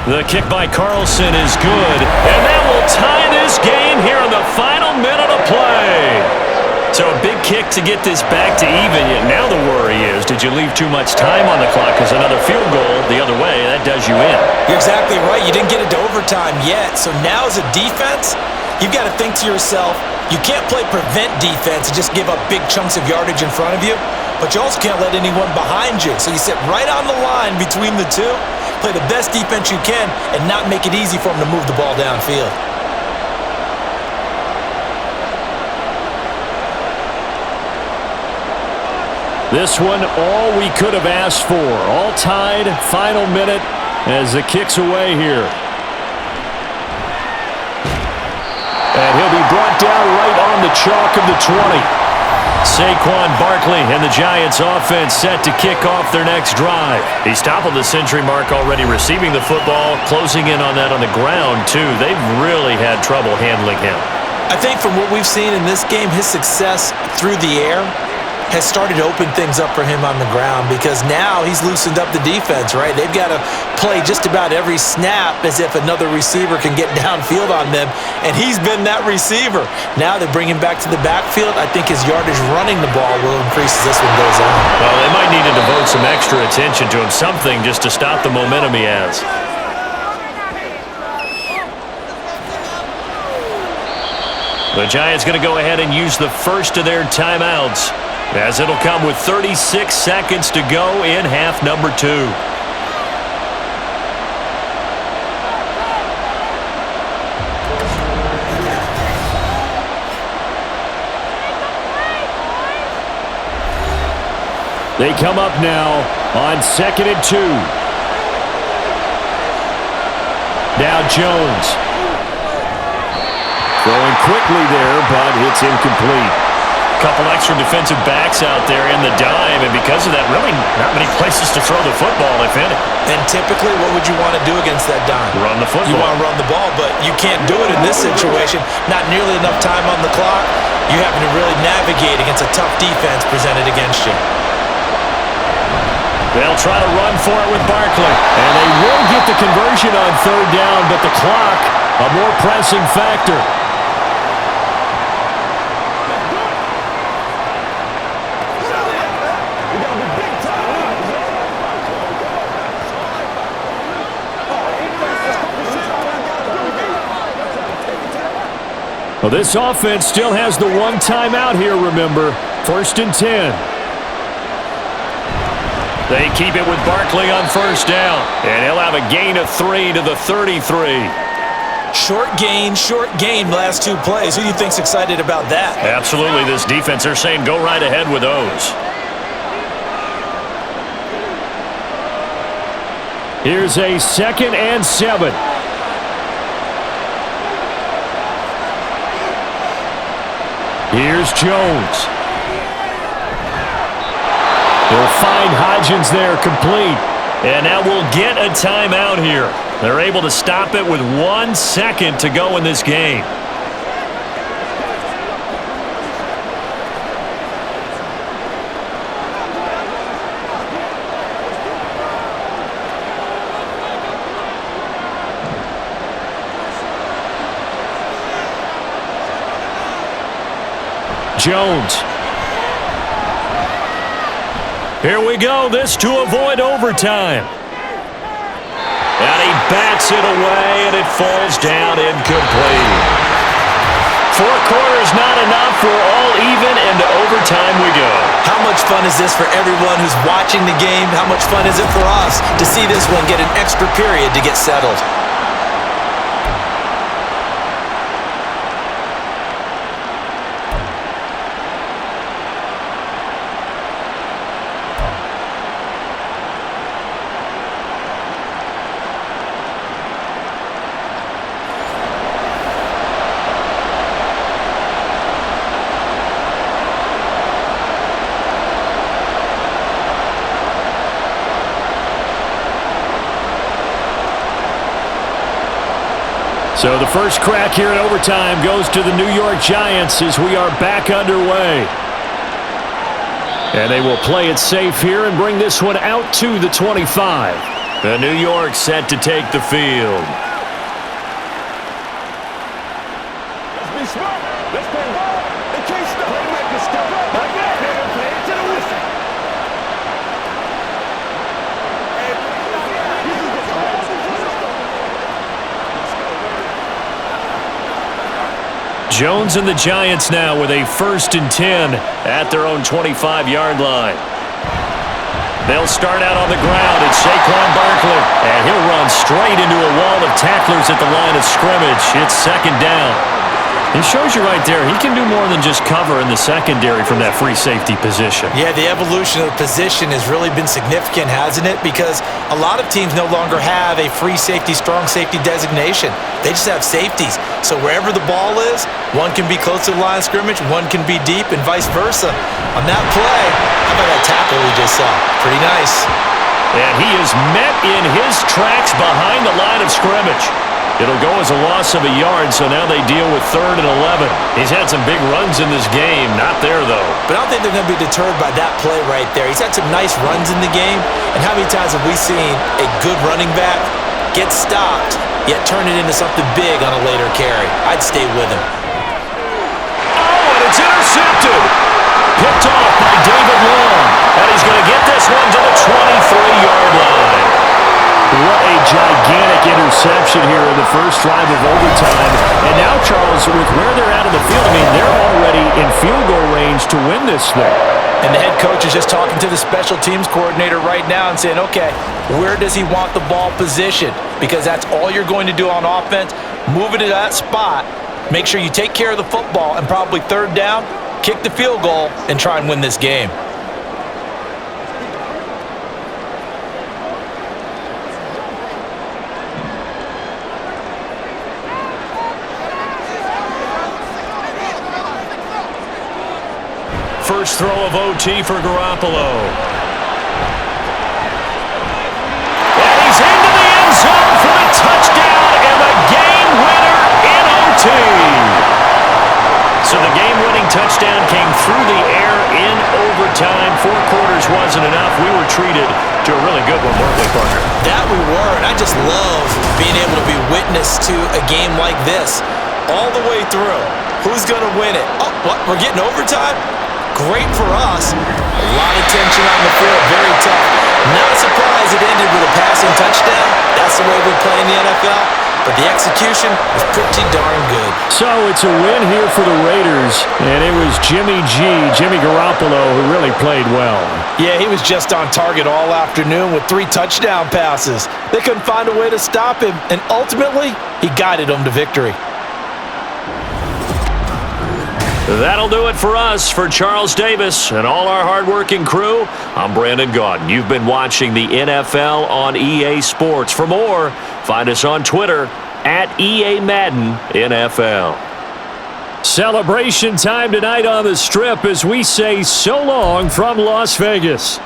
The kick by Carlson is good, and that will tie this game here in the final minute of play. So a big kick to get this back to even. Now the worry is, did you leave too much time on the clock? Because another field goal the other way, that does you in. You're exactly right. You didn't get it to overtime yet. So now as a defense, you've got to think to yourself, you can't play prevent defense and just give up big chunks of yardage in front of you, but you also can't let anyone behind you. So you sit right on the line between the two, play the best defense you can, and not make it easy for them to move the ball downfield. This one, all we could have asked for. All tied, final minute as the kick's away here. And he'll be brought down right on the chalk of the 20. Saquon Barkley and the Giants offense set to kick off their next drive. He's toppled the century mark already receiving the football, closing in on that on the ground, too. They've really had trouble handling him. I think from what we've seen in this game, his success through the air has started to open things up for him on the ground because now he's loosened up the defense, right? They've got to play just about every snap as if another receiver can get downfield on them, and he's been that receiver. Now they bring him back to the backfield. I think his yardage running the ball will increase as this one goes on. Well, they might need to devote some extra attention to him, something just to stop the momentum he has. The Giants going to go ahead and use the first of their timeouts, as it'll come with 36 seconds to go in half number 2. They come up now on 2nd and 2. Now Jones. Throwing quickly there, but it's incomplete. Couple extra defensive backs out there in the dime, and because of that, really not many places to throw the football, if any. And typically, what would you want to do against that dime? Run the football. You want to run the ball, but you can't do it in this situation. Not nearly enough time on the clock. You're having to really navigate against a tough defense presented against you. They'll try to run for it with Barkley. And they will get the conversion on 3rd down, but the clock, a more pressing factor. Well, this offense still has the one timeout here, remember. 1st and 10. They keep it with Barkley on 1st down, and he'll have a gain of 3 to the 33. Short gain last 2 plays. Who do you think's excited about that? Absolutely, this defense, they're saying go right ahead with those. Here's a 2nd and 7. Here's Jones. They'll find Hodgins there, complete. And now we'll get a timeout here. They're able to stop it with 1 second to go in this game. Jones. Here we go. This to avoid overtime. And he bats it away, and it falls down incomplete. 4 quarters not enough. We're all even, and to overtime we go. How much fun is this for everyone who's watching the game? How much fun is it for us to see this one get an extra period to get settled? So the first crack here in overtime goes to the New York Giants as we are back underway. And they will play it safe here and bring this one out to the 25. And New York set to take the field. Let's be smart. Let's play ball. They can't stop. Playmakers step up. Like that. They're playing to the whistle. Jones and the Giants now with a 1st and 10 at their own 25-yard line. They'll start out on the ground. It's Saquon Barkley, and he'll run straight into a wall of tacklers at the line of scrimmage. It's 2nd down. It shows you right there, he can do more than just cover in the secondary from that free safety position. Yeah, the evolution of the position has really been significant, hasn't it? Because a lot of teams no longer have a free safety, strong safety designation. They just have safeties. So wherever the ball is, one can be close to the line of scrimmage, one can be deep, and vice versa. On that play, how about that tackle we just saw? Pretty nice. And he is met in his tracks behind the line of scrimmage. It'll go as a loss of a yard, so now they deal with 3rd and 11. He's had some big runs in this game. Not there, though. But I don't think they're going to be deterred by that play right there. He's had some nice runs in the game. And how many times have we seen a good running back get stopped, yet turn it into something big on a later carry? I'd stay with him. Oh, and it's intercepted. Picked off by David Long. And he's going to get this one to the 23-yard line. What a gigantic interception here in the first drive of overtime. And now, Charles, with where they're at in the field, I mean, they're already in field goal range to win this thing. And the head coach is just talking to the special teams coordinator right now and saying, okay, where does he want the ball positioned? Because that's all you're going to do on offense. Move it to that spot. Make sure you take care of the football, and probably 3rd down, kick the field goal, and try and win this game. First throw of OT for Garoppolo. And he's into the end zone for the touchdown and the game winner in OT. So the game-winning touchdown came through the air in overtime. 4 quarters wasn't enough. We were treated to a really good one, weren't we, partner? That we were, and I just love being able to be witness to a game like this all the way through. Who's going to win it? Oh, what? We're getting overtime? Great for us. A lot of tension on the field. Very tough. Not surprised it ended with a passing touchdown. That's the way we play in the NFL. But the execution was pretty darn good. So it's a win here for the Raiders, and it was Jimmy Garoppolo, who really played well. Yeah, he was just on target all afternoon with 3 touchdown passes. They couldn't find a way to stop him, and ultimately, he guided them to victory. That'll do it for us. For Charles Davis and all our hardworking crew, I'm Brandon Gaudin. You've been watching the NFL on EA Sports. For more, find us on Twitter at EA Madden NFL. Celebration time tonight on the Strip as we say so long from Las Vegas.